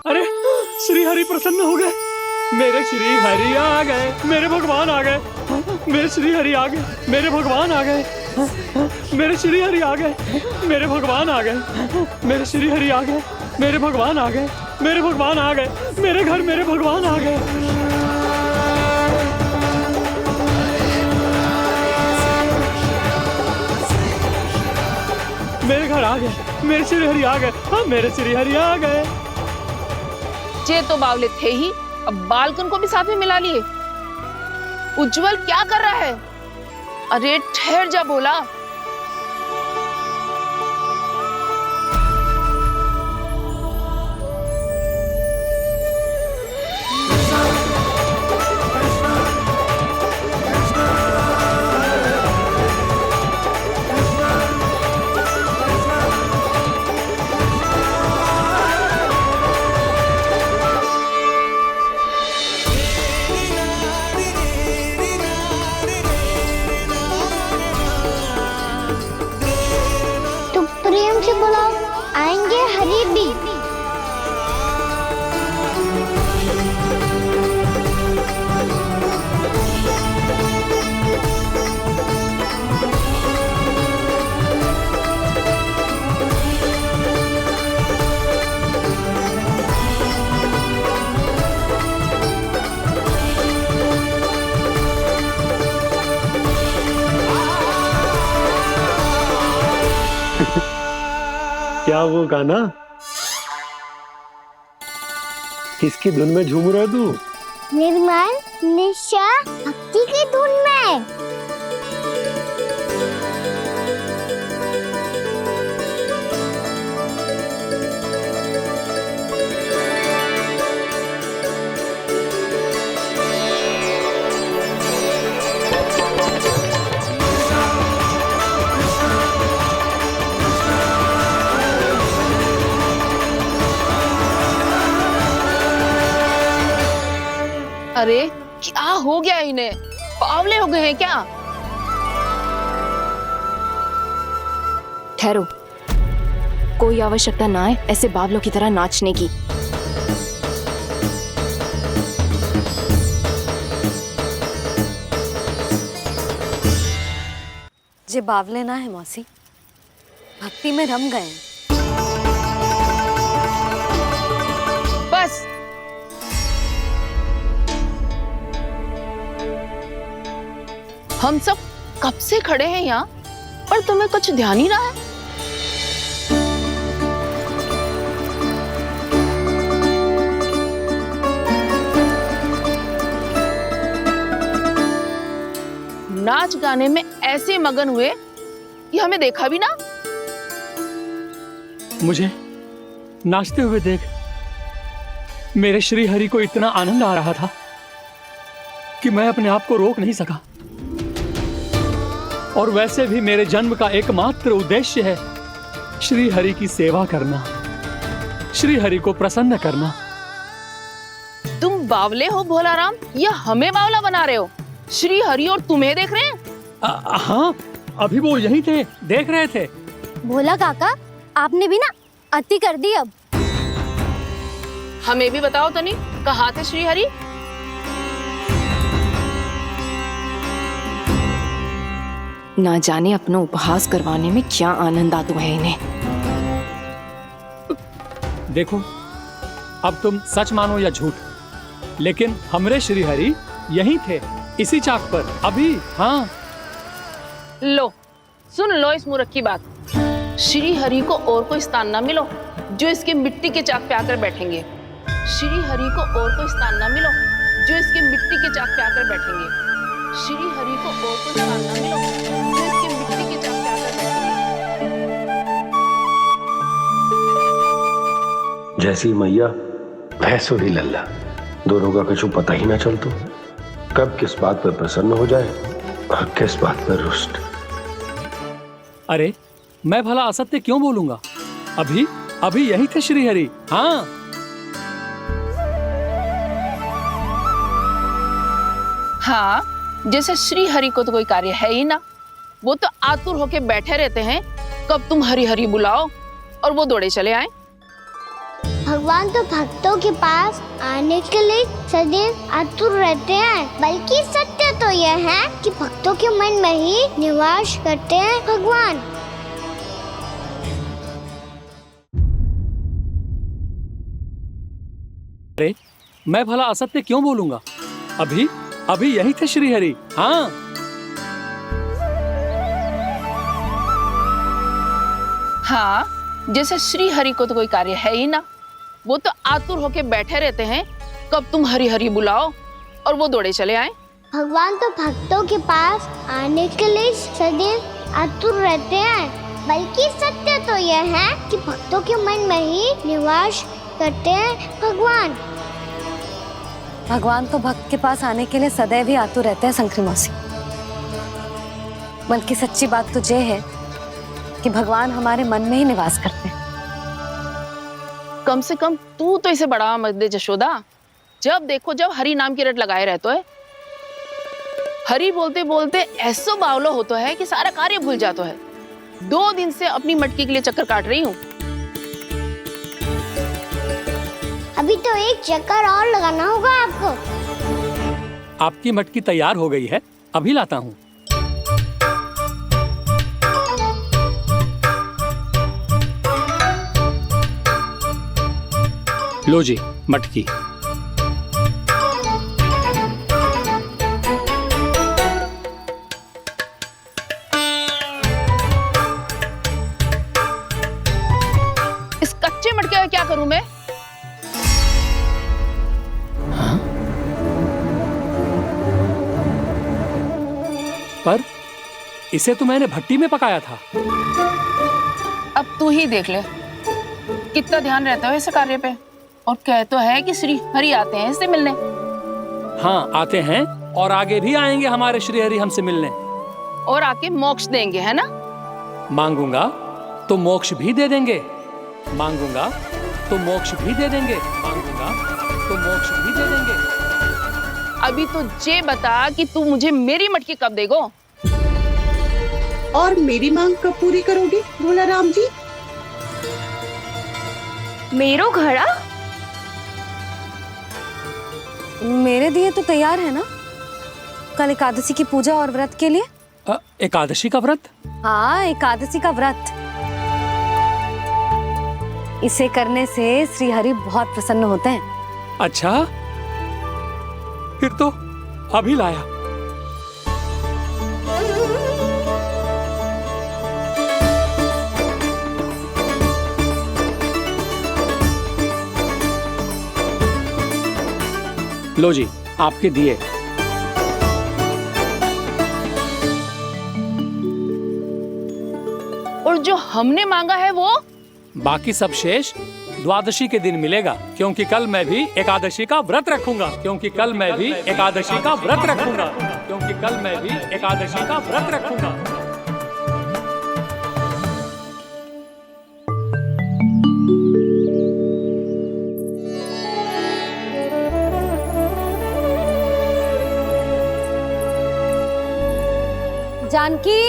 अरे श्री हरि प्रसन्न हो गए। मेरे श्री हरि आ गए, मेरे भगवान आ गए। मेरे श्री हरि आ गए, मेरे भगवान आ गए। मेरे श्री हरि आ गए, मेरे भगवान आ गए। मेरे श्री हरि आ गए, मेरे भगवान आ गए। मेरे भगवान आ गए, मेरे घर मेरे भगवान आ गए। मेरे घर आ गए, मेरे श्री हरि आ गए। हाँ मेरे श्री हरि आ गए। ये तो बावले थे ही, अब बालकन को भी साथ में मिला लिए। उज्जवल क्या कर रहा है? अरे ठहर जा भोला। प्रेम से बुलाओ, आएंगे हरि भी। क्या वो गाना? किसकी धुन में झूम रहा तू? निर्मल निशा भक्ति की धुन में। अरे क्या हो गया इन्हें? पावले हो गए हैं क्या? ठहरो, कोई आवश्यकता ना है ऐसे बावलों की तरह नाचने की। जे बावले ना है मौसी, भक्ति में रम गए। बस हम सब कब से खड़े हैं यहाँ, पर तुम्हें कुछ ध्यान ही ना है। नाच गाने में ऐसे मगन हुए कि हमें देखा भी ना। मुझे नाचते हुए देख मेरे श्री हरि को इतना आनंद आ रहा था कि कि मैं अपने आप को रोक नहीं सका। और वैसे भी मेरे जन्म का एकमात्र उद्देश्य है श्री हरि की सेवा करना, श्री हरि को प्रसन्न करना। तुम बावले हो भोलाराम या हमें बावला बना रहे हो? श्री हरि और तुम्हें देख रहे हैं? हाँ, अभी वो यहीं थे, देख रहे थे। भोला काका, आपने भी ना अति कर दी अब। हमें भी बताओ तनी, कहाँ थे श्री हरि? ना जाने अपना उपहास करवाने में क्या आनंद आता है इन्हें। देखो, अब तुम सच मानो या झूठ, लेकिन हमरे श्री हरि यहीं थे, इसी चाक पर अभी। हाँ, लो सुन लो इस मूर्ख की बात। श्री हरि को और कोई स्थान ना मिलो जो इसके मिट्टी के चाक पे आकर बैठेंगे। श्री हरि को और कोई स्थान ना मिलो जो इसके मिट्टी के चाक पे आकर बैठेंगे। श्री हरि को और कोई स्थान ना मिलो जो इसके मिट्टी के चाक पे आकर बैठेंगे। जैसी मैया भैंसो ही लल्ला, दोनों का कुछ पता ही ना चलतो, कब किस बात पर प्रसन्न हो जाए और किस बात पर रुष्ट। अरे मैं भला असत्य क्यों बोलूंगा? अभी अभी यही थे श्री हरि। हाँ, हाँ, जैसे श्री हरि को तो कोई कार्य है ही ना, वो तो आतुर होके बैठे रहते हैं कब तुम हरि हरि बुलाओ और वो दौड़े चले आए। भगवान तो भक्तों के पास आने के लिए सदैव आतुर रहते हैं, बल्कि सत्य तो यह है कि भक्तों के मन में ही निवास करते हैं भगवान। अरे मैं भला असत्य क्यों बोलूंगा? अभी अभी यही थे श्री हरि। हाँ, हाँ, जैसे श्री हरि को तो कोई कार्य है ही ना, वो तो आतुर होके बैठे रहते हैं कब तुम हरि हरि बुलाओ और वो दौड़े चले आए। भगवान तो भक्तों के पास आने के लिए सदैव आतुर रहते हैं, बल्कि सत्य तो यह है कि भक्तों के मन में ही निवास करते हैं भगवान। भगवान तो भक्त के पास आने के लिए सदैव ही आतुर रहते हैं शंकरी मौसी। बल्कि सच्ची बात तो ये है कि भगवान हमारे मन में ही निवास करते हैं। कम से कम तू तो इसे बढ़ावा मत दे जशोदा। जब देखो जब हरि नाम की रट लगाए रहते है। हरि बोलते बोलते ऐसो बावलो होता है कि सारा कार्य भूल जाता है। 2 दिन से अपनी मटकी के लिए चक्कर काट रही हूँ। अभी तो एक चक्कर और लगाना होगा आपको। आपकी मटकी तैयार हो गई है, अभी लाता हूँ। लो जी मटकी। इस कच्चे मटके का क्या करूं मैं? पर इसे तो मैंने भट्टी में पकाया था। अब तू ही देख ले कितना ध्यान रहता है इस कार्य पे। और कह तो है कि श्री हरि आते हैं इससे मिलने। हाँ आते हैं और आगे भी आएंगे हमारे श्री हरि हमसे मिलने। और आके मोक्ष देंगे, है ना? मांगूंगा तो मोक्ष भी दे देंगे, मांगूंगा तो मोक्ष भी दे देंगे, मांगूंगा तो मोक्ष भी दे देंगे। अभी तो ये बता कि तू मुझे मेरी मटकी कब देगो? और मेरी मांग कब पूरी करोगे भोलाराम जी? मेरो घड़ा मेरे दिए तो तैयार है ना? कल एकादशी की पूजा और व्रत के लिए। एकादशी का व्रत? हाँ, एकादशी का व्रत। इसे करने से श्री हरि बहुत प्रसन्न होते हैं। अच्छा, फिर तो अभी लाया। लो जी आपके दिए। और जो हमने मांगा है वो? बाकी सब शेष द्वादशी के दिन मिलेगा, क्योंकि कल मैं भी एकादशी का व्रत रखूंगा, क्योंकि कल मैं भी एकादशी का व्रत रखूंगा, क्योंकि कल मैं भी एकादशी का व्रत रखूंगा। जानकी,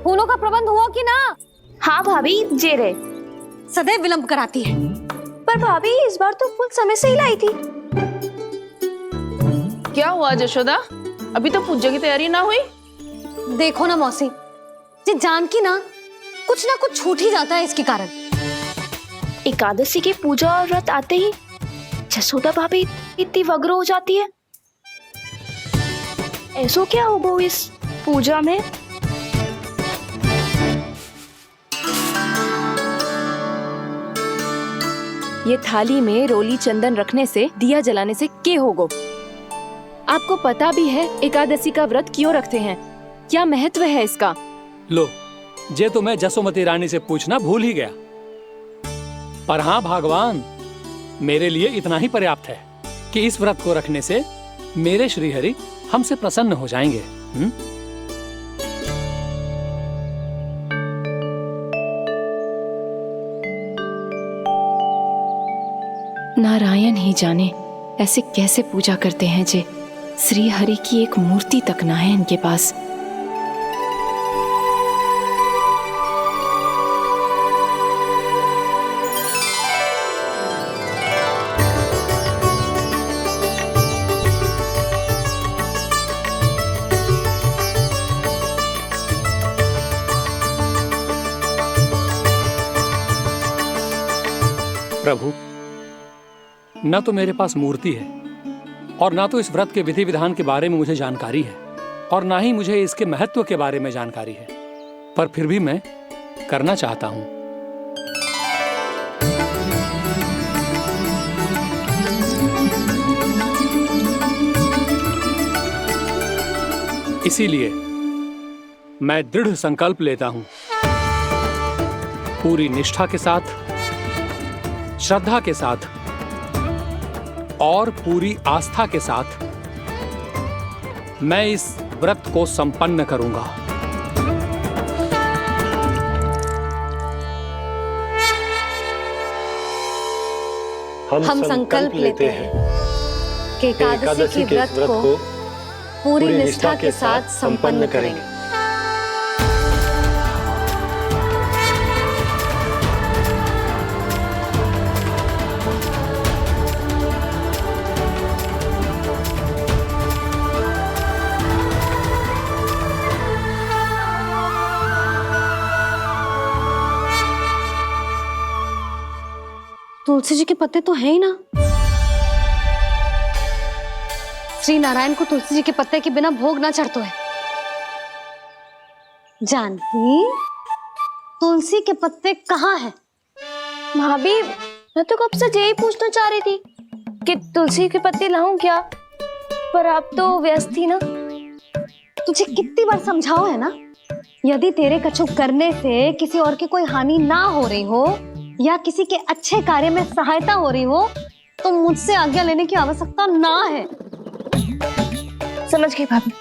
फूलों का प्रबंध हुआ कि ना? हाँ भाभी, जे रहे। सदैव विलंब कराती है। पर भाभी इस बार तो फूल समय से ही लाई थी। क्या हुआ यशोदा, अभी तो पूजा की तैयारी ना हुई? देखो ना मौसी, ये जानकी ना कुछ छूट ही जाता है इसके कारण। एकादशी की पूजा और व्रत आते ही यशोदा भाभी इतनी वग्र हो जाती है। ऐसो क्या होगा इस पूजा में? ये थाली में रोली चंदन रखने से, दिया जलाने से के होगो? आपको पता भी है एकादशी का व्रत क्यों रखते हैं, क्या महत्व है इसका? लो, जे तो मैं जसोमती रानी से पूछना भूल ही गया। पर हाँ भगवान, मेरे लिए इतना ही पर्याप्त है कि इस व्रत को रखने से मेरे श्रीहरि हमसे प्रसन्न हो जाएंगे। नारायण ही जाने ऐसे कैसे पूजा करते हैं जे श्री हरि की एक मूर्ति तक ना है इनके पास। प्रभु, न तो मेरे पास मूर्ति है और ना तो इस व्रत के विधि विधान के बारे में मुझे जानकारी है, और ना ही मुझे इसके महत्व के बारे में जानकारी है, पर फिर भी मैं करना चाहता हूं। इसीलिए मैं दृढ़ संकल्प लेता हूं, पूरी निष्ठा के साथ, श्रद्धा के साथ और पूरी आस्था के साथ मैं इस व्रत को संपन्न करूंगा। हम संकल्प लेते हैं कि एकादशी के व्रत को पूरी निष्ठा के साथ संपन्न करेंगे। तुलसी जी के पत्ते तो हैं ही ना। श्री नारायण को तुलसी जी के पत्ते के बिना भोग ना चढ़तो है। जानकी, तुलसी के पत्ते कहाँ हैं? भाभी, मैं तो कब से यही पूछना चाह रही थी कि तुलसी के पत्ते लाऊं क्या, पर आप तो व्यस्त थी ना। तुझे कितनी बार समझाओ है ना, यदि तेरे कछु करने से किसी और की कोई हानि ना हो रही हो या किसी के अच्छे कार्य में सहायता हो रही हो तो मुझसे आज्ञा लेने की आवश्यकता ना है। समझ गई भाभी,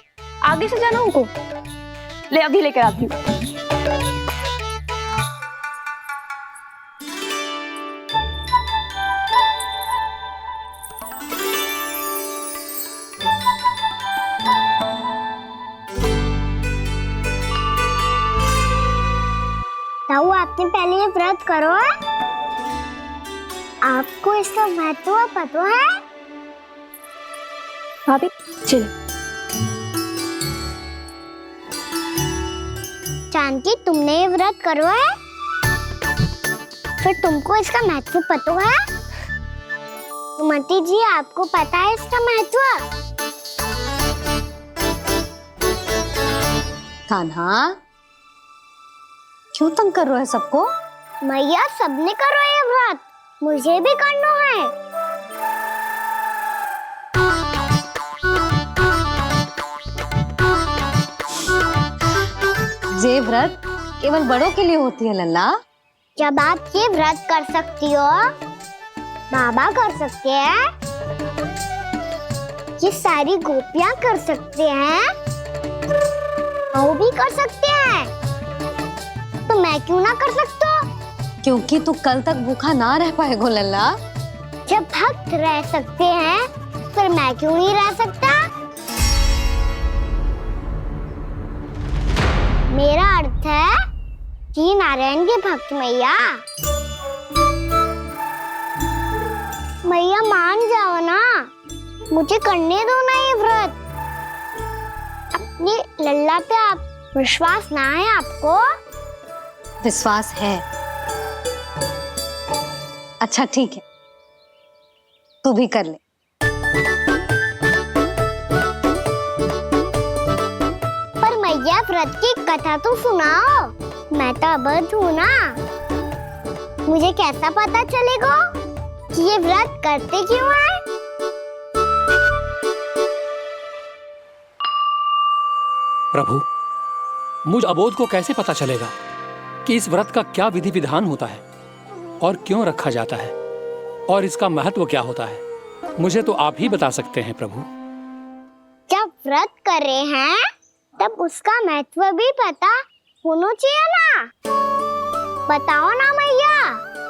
आगे से जाना उनको। ले अभी लेकर आती हूँ। ताऊ, आपने पहले ये व्रत करो है? आपको इसका महत्व पता है? भाभी चल। जानकी, तुमने ये व्रत करो है, फिर तुमको इसका महत्व पता है? सुमति जी, आपको पता है इसका महत्व? कान्हा, क्यों तंग कर रहे हो सबको? मैया, सबने करो ये व्रत, मुझे भी करना है। ये व्रत केवल बड़ों के लिए होती है लल्ला, जब आप ये व्रत कर सकती हो, बाबा कर सकते हैं, ये सारी गोपियां कर सकते हैं, वो भी कर सकते हैं, तो मैं क्यों ना कर सकता? क्योंकि तू कल तक भूखा ना रह पाएगा लल्ला। जब भक्त रह सकते हैं, फिर मैं क्यों नहीं रह सकता? मेरा अर्थ है कि नारायण के भक्त मैया, मैया मान जाओ ना, मुझे करने दो ना ये व्रत। अपनी लल्ला पे आप विश्वास ना है आपको? विश्वास है। अच्छा ठीक है, तू भी कर ले। पर मैया व्रत की कथा तो सुनाओ, मैं तो अबद्ध हूँ ना। मुझे कैसा पता चलेगा कि ये व्रत करते क्यों हैं? प्रभु, मुझ अबोध को कैसे पता चलेगा कि इस व्रत का क्या विधि विधान होता है और क्यों रखा जाता है और इसका महत्व क्या होता है? मुझे तो आप ही बता सकते हैं प्रभु। जब व्रत कर रहे हैं तब उसका महत्व भी पता होना चाहिए ना। बताओ ना मैया,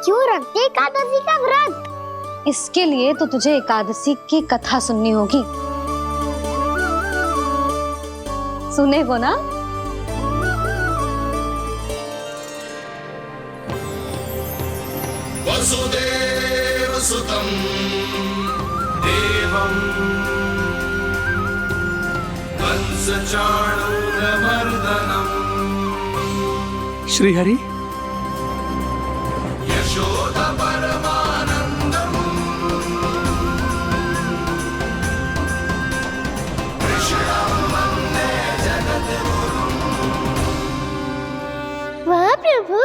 क्यों रखते एकादशी का व्रत? इसके लिए तो तुझे एकादशी की कथा सुननी होगी। सुने वो ना? वसुदेव सुतं देवं कंस चाणूरमर्दनम् श्रीहरि, यशोदा परमानंदम् कृष्णं वन्दे जगद्गुरुम्। वाह प्रभु,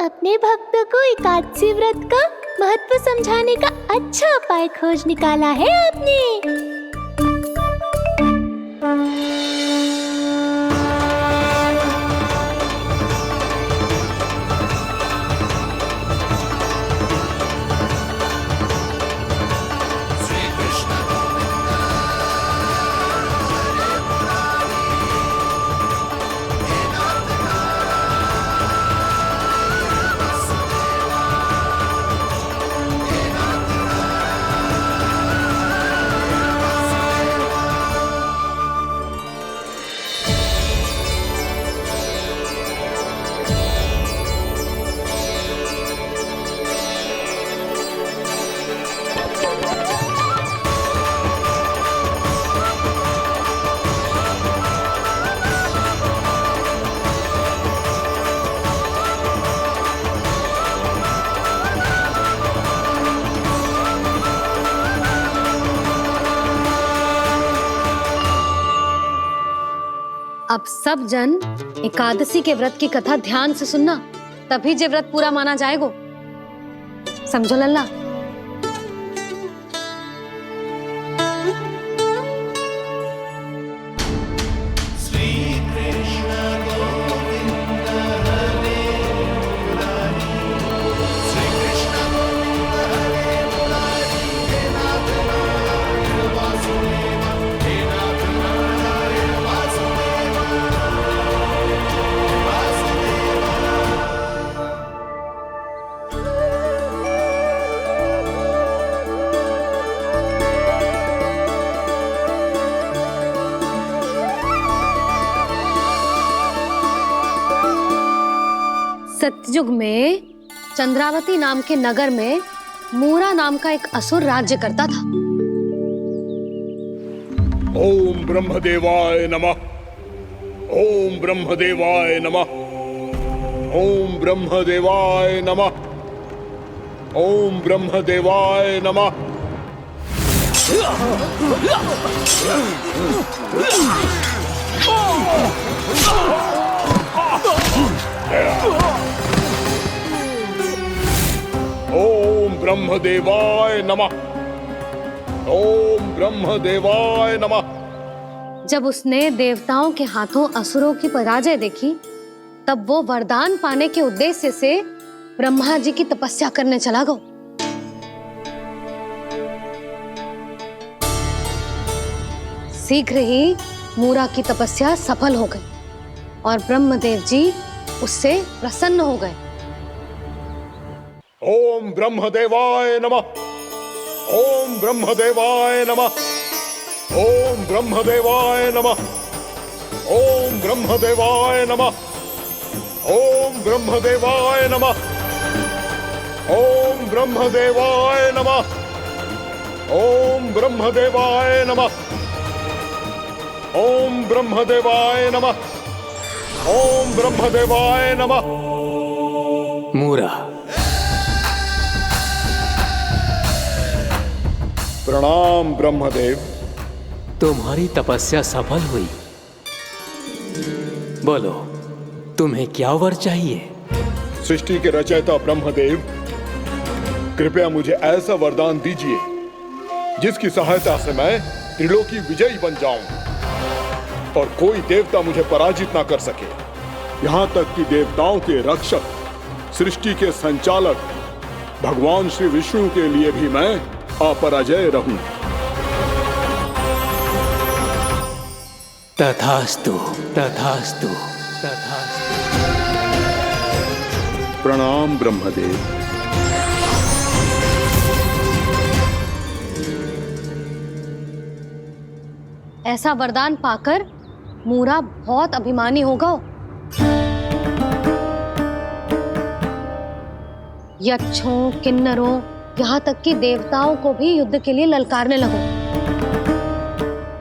अपने भक्तों को एकादशी व्रत का महत्व समझाने का अच्छा उपाय खोज निकाला है आपने। अब सब जन एकादशी के व्रत की कथा ध्यान से सुनना, तभी जे व्रत पूरा माना जाएगा। समझो लल्ला? सतयुग में चंद्रावती नाम के नगर में मूरा नाम का एक असुर राज्य करता था। ओम ब्रह्मदेवाय नमः। ओम ब्रह्मदेवाय नमः। ओम ब्रह्मदेवाय नमः। ओम ब्रह्मदेवाय नमः। ओम ब्रह्मदेवाय नमः। ओम ब्रह्मदेवाय नमः। जब उसने देवताओं के हाथों असुरों की पराजय देखी, तब वो वरदान पाने के उद्देश्य से ब्रह्मा जी की तपस्या करने चला गो। शीघ्र ही मूरा की तपस्या सफल हो गई और ब्रह्मदेव जी उससे प्रसन्न हो गए। ओम ब्रह्मदेवाय नमः। ओम ब्रह्मदेवाय नमः। ओम ब्रह्मदेवाय नमः। ओम ब्रह्मदेवाय नमः। ओम ब्रह्मदेवाय नमः। ओम ब्रह्मदेवाय नमः। ओम ब्रह्मदेवाय नमः। ओम ब्रह्मदेवाय नमः। ओम ब्रह्मदेवाय नमः। मूरा, प्रणाम ब्रह्मदेव। तुम्हारी तपस्या सफल हुई। बोलो, तुम्हें क्या वर चाहिए? सृष्टि के रचयिता ब्रह्मदेव, कृपया मुझे ऐसा वरदान दीजिए जिसकी सहायता से मैं त्रिलोकी विजयी बन जाऊं और कोई देवता मुझे पराजित ना कर सके। यहां तक कि देवताओं के रक्षक, सृष्टि के संचालक भगवान श्री विष्णु के लिए भी मैं अपराजय रहूं। तथास्तु, तथास्तु, तथास्तु। प्रणाम ब्रह्मदेव। ऐसा वरदान पाकर मूरा बहुत अभिमानी होगा। यक्षों, किन्नरों, यहाँ तक कि देवताओं को भी युद्ध के लिए ललकारने लगो,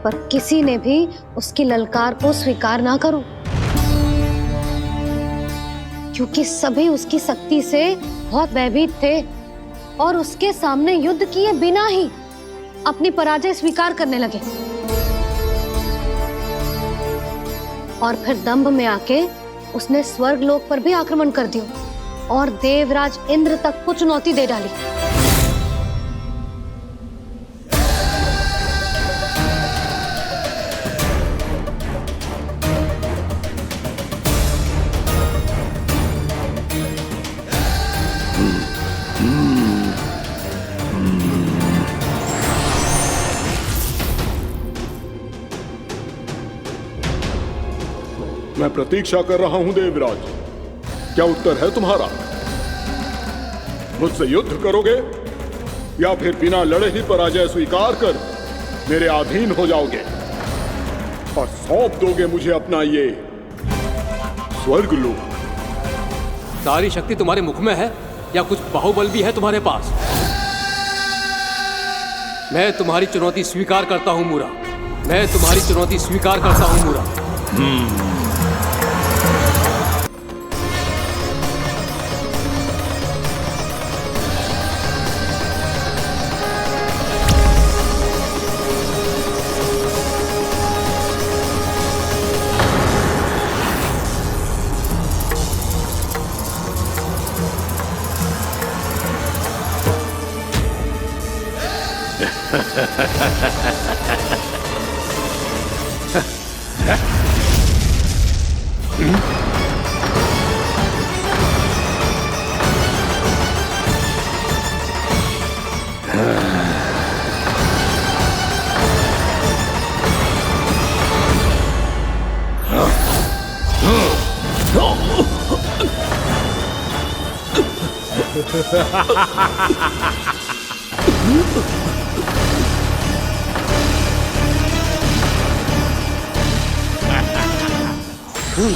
पर किसी ने भी उसकी ललकार को स्वीकार ना करो, क्योंकि सभी उसकी शक्ति से बहुत भयभीत थे और उसके सामने युद्ध किए बिना ही अपनी पराजय स्वीकार करने लगे और फिर दंभ में आके उसने स्वर्ग लोक पर भी आक्रमण कर दिया और देवराज इंद्र तक को चुनौती दे डाली। मैं प्रतीक्षा कर रहा हूं देवराज, क्या उत्तर है तुम्हारा? मुझसे युद्ध करोगे या फिर बिना लड़े ही पराजय स्वीकार कर मेरे अधीन हो जाओगे और सौंप दोगे मुझे अपना ये स्वर्ग लोक? सारी शक्ति तुम्हारे मुख में है या कुछ बाहुबल भी है तुम्हारे पास? मैं तुम्हारी चुनौती स्वीकार करता हूं मूरा, मैं तुम्हारी चुनौती स्वीकार करता हूं मूरा।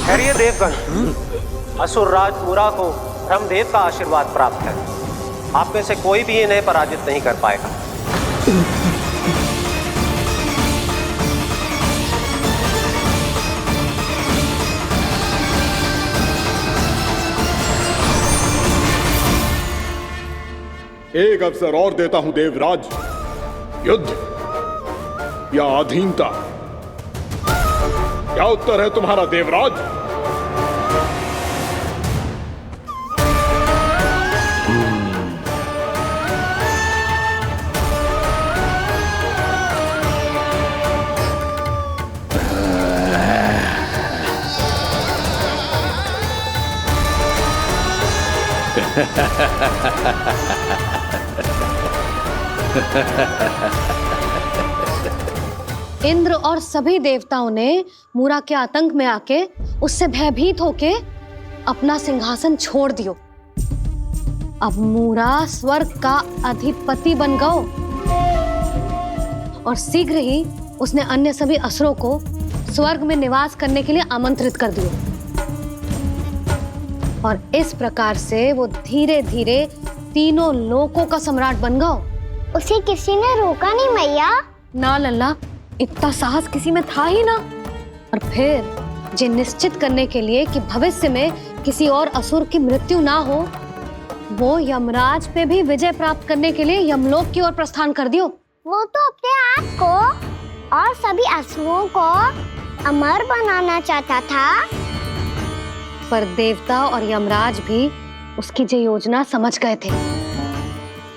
खैरिए देवगण, असुर राज मूरा को ब्रह्मदेव का आशीर्वाद प्राप्त है। आप में से कोई भी इन्हें पराजित नहीं कर पाएगा। एक अवसर और देता हूं देवराज, युद्ध या अधीनता, क्या उत्तर है तुम्हारा देवराज? इंद्र और सभी देवताओं ने मूरा के आतंक में आके उससे भयभीत होके अपना सिंहासन छोड़ दियो। अब मूरा स्वर्ग का अधिपति बन गयो और शीघ्र ही उसने अन्य सभी असुरों को स्वर्ग में निवास करने के लिए आमंत्रित कर दियो। और इस प्रकार से वो धीरे धीरे तीनों लोकों का सम्राट बन गयो। उसे किसी ने रोका नहीं मैया? ना लल्ला, इतना साहस किसी में था ही ना। और फिर ये निश्चित करने के लिए कि भविष्य में किसी और असुर की मृत्यु ना हो, वो यमराज पे भी विजय प्राप्त करने के लिए यमलोक की ओर प्रस्थान कर दियो। वो तो अपने आप को और सभी असुरों को अमर बनाना चाहता था। पर देवता और यमराज भी उसकी ये योजना समझ गए थे।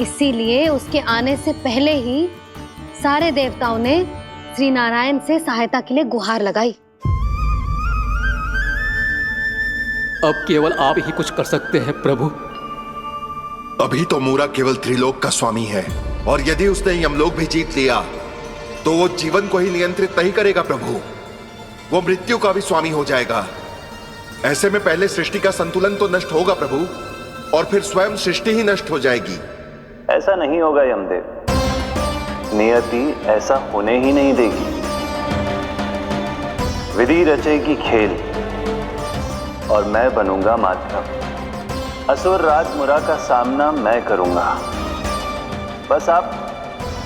इसीलिए उसके आने से पहले ही सारे देवताओं ने श्री नारायण से सहायता के लिए गुहार लगाई। अब केवल आप ही कुछ कर सकते हैं प्रभु। अभी तो मूरा केवल त्रिलोक का स्वामी है, और यदि उसने यमलोक भी जीत लिया तो वो जीवन को ही नियंत्रित नहीं करेगा प्रभु, वो मृत्यु का भी स्वामी हो जाएगा। ऐसे में पहले सृष्टि का संतुलन तो नष्ट होगा प्रभु, और फिर स्वयं सृष्टि ही नष्ट हो जाएगी। ऐसा नहीं होगा यमदेव, नियति ऐसा होने ही नहीं देगी। विधि रचेगी खेल और मैं बनूंगा माध्यम। असुर राज मुरा का सामना मैं करूंगा। बस आप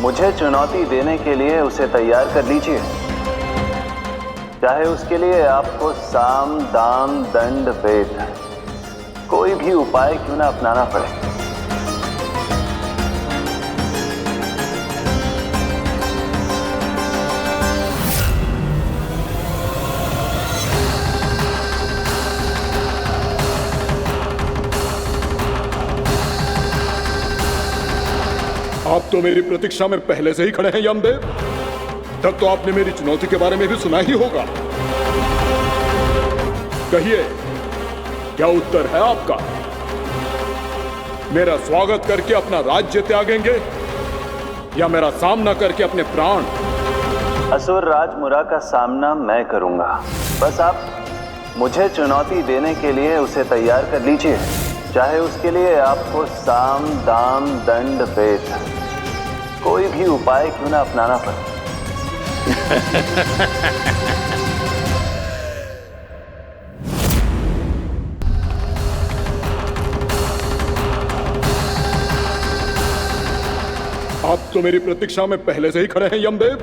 मुझे चुनौती देने के लिए उसे तैयार कर लीजिए, चाहे उसके लिए आपको साम दाम दंड भेद कोई भी उपाय क्यों ना अपनाना पड़े। आप तो मेरी प्रतीक्षा में पहले से ही खड़े हैं यमदेव। तब तो आपने मेरी चुनौती के बारे में भी सुना ही होगा। कहिए, क्या उत्तर है आपका? मेरा स्वागत करके अपना राज्य त्यागेंगे या मेरा सामना करके अपने प्राण? असुर राज मुरा का सामना मैं करूंगा। बस आप मुझे चुनौती देने के लिए उसे तैयार कर लीजिए, चाहे उसके लिए आपको साम दाम दंड भेद कोई भी उपाय क्यों ना अपनाना पड़े। आप तो मेरी प्रतीक्षा में पहले से ही खड़े हैं यमदेव।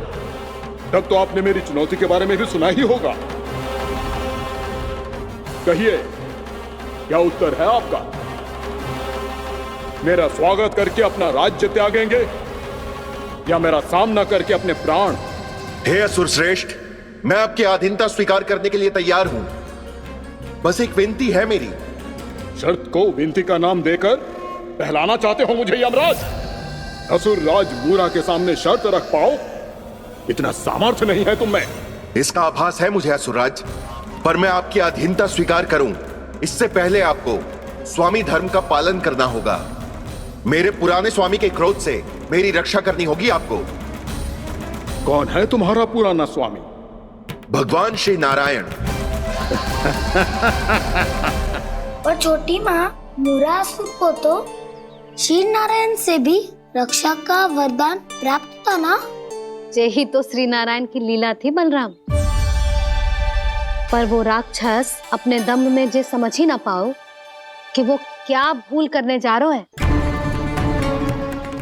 तब तो आपने मेरी चुनौती के बारे में भी सुना ही होगा। कहिए, क्या उत्तर है आपका? मेरा स्वागत करके अपना राज्य त्यागेंगे या मेरा सामना करके अपने प्राण? हे असुर श्रेष्ठ, मैं आपकी अधीनता स्वीकार करने के लिए तैयार हूं। बस एक विनती है मेरी। शर्त को विनती का नाम देकर पहलाना चाहते हो मुझे यमराज? असुर राज मूरा के सामने शर्त रख पाओ, इतना सामर्थ्य नहीं है तुम में। इसका आभास है मुझे असुरराज, पर मैं आपकी अधीनता स्वीकार करूं इससे पहले आपको स्वामी धर्म का पालन करना होगा। मेरे पुराने स्वामी के क्रोध से मेरी रक्षा करनी होगी आपको। कौन है तुम्हारा पुराना स्वामी? भगवान श्री नारायण। और छोटी माँ मूरासुर को तो श्री नारायण से भी रक्षा का वरदान प्राप्त था ना? यही तो श्री नारायण की लीला थी बलराम। पर वो राक्षस अपने दम में जे समझ ही ना पाओ कि वो क्या भूल करने जा रहा है,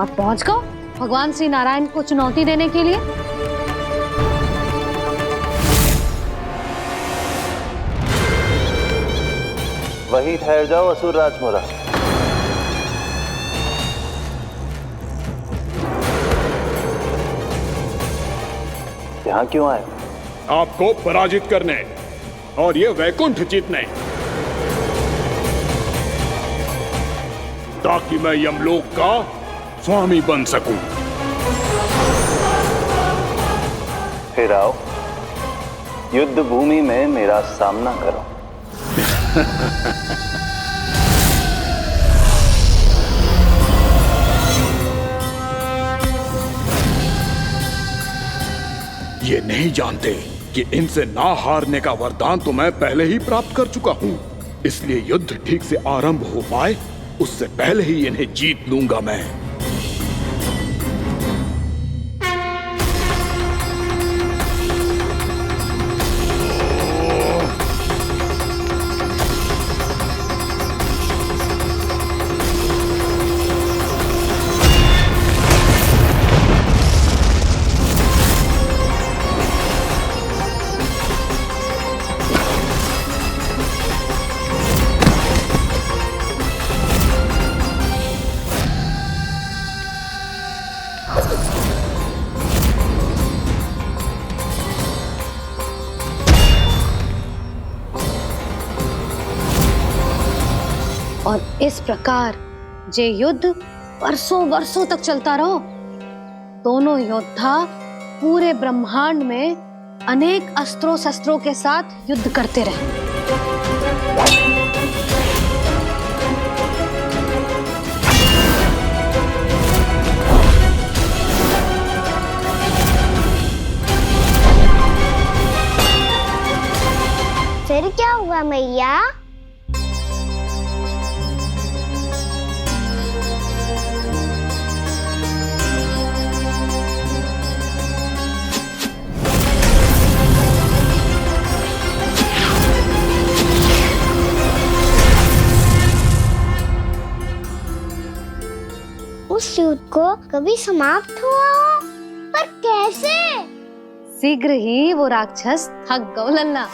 और पहुंच गओ भगवान श्री नारायण को चुनौती देने के लिए। वही ठहर जाओ असुर राज मुरा। यहाँ क्यों आए? आपको पराजित करने और ये वैकुंठ जीतने, ताकि मैं यमलोक का स्वामी बन सकूं। फिर आओ, युद्ध भूमि में मेरा सामना करो। ये नहीं जानते कि इनसे ना हारने का वरदान तो मैं पहले ही प्राप्त कर चुका हूँ। इसलिए युद्ध ठीक से आरंभ हो पाए उससे पहले ही इन्हें जीत लूंगा मैं। और इस प्रकार ये युद्ध वर्षों वर्षों तक चलता रहो। दोनों योद्धा पूरे ब्रह्मांड में अनेक अस्त्रों शस्त्रों के साथ युद्ध करते रहे। फिर क्या हुआ मैया? उस युद्ध को कभी समाप्त हुआ हो, पर कैसे? शीघ्र ही वो राक्षस थक गौ लल्ला।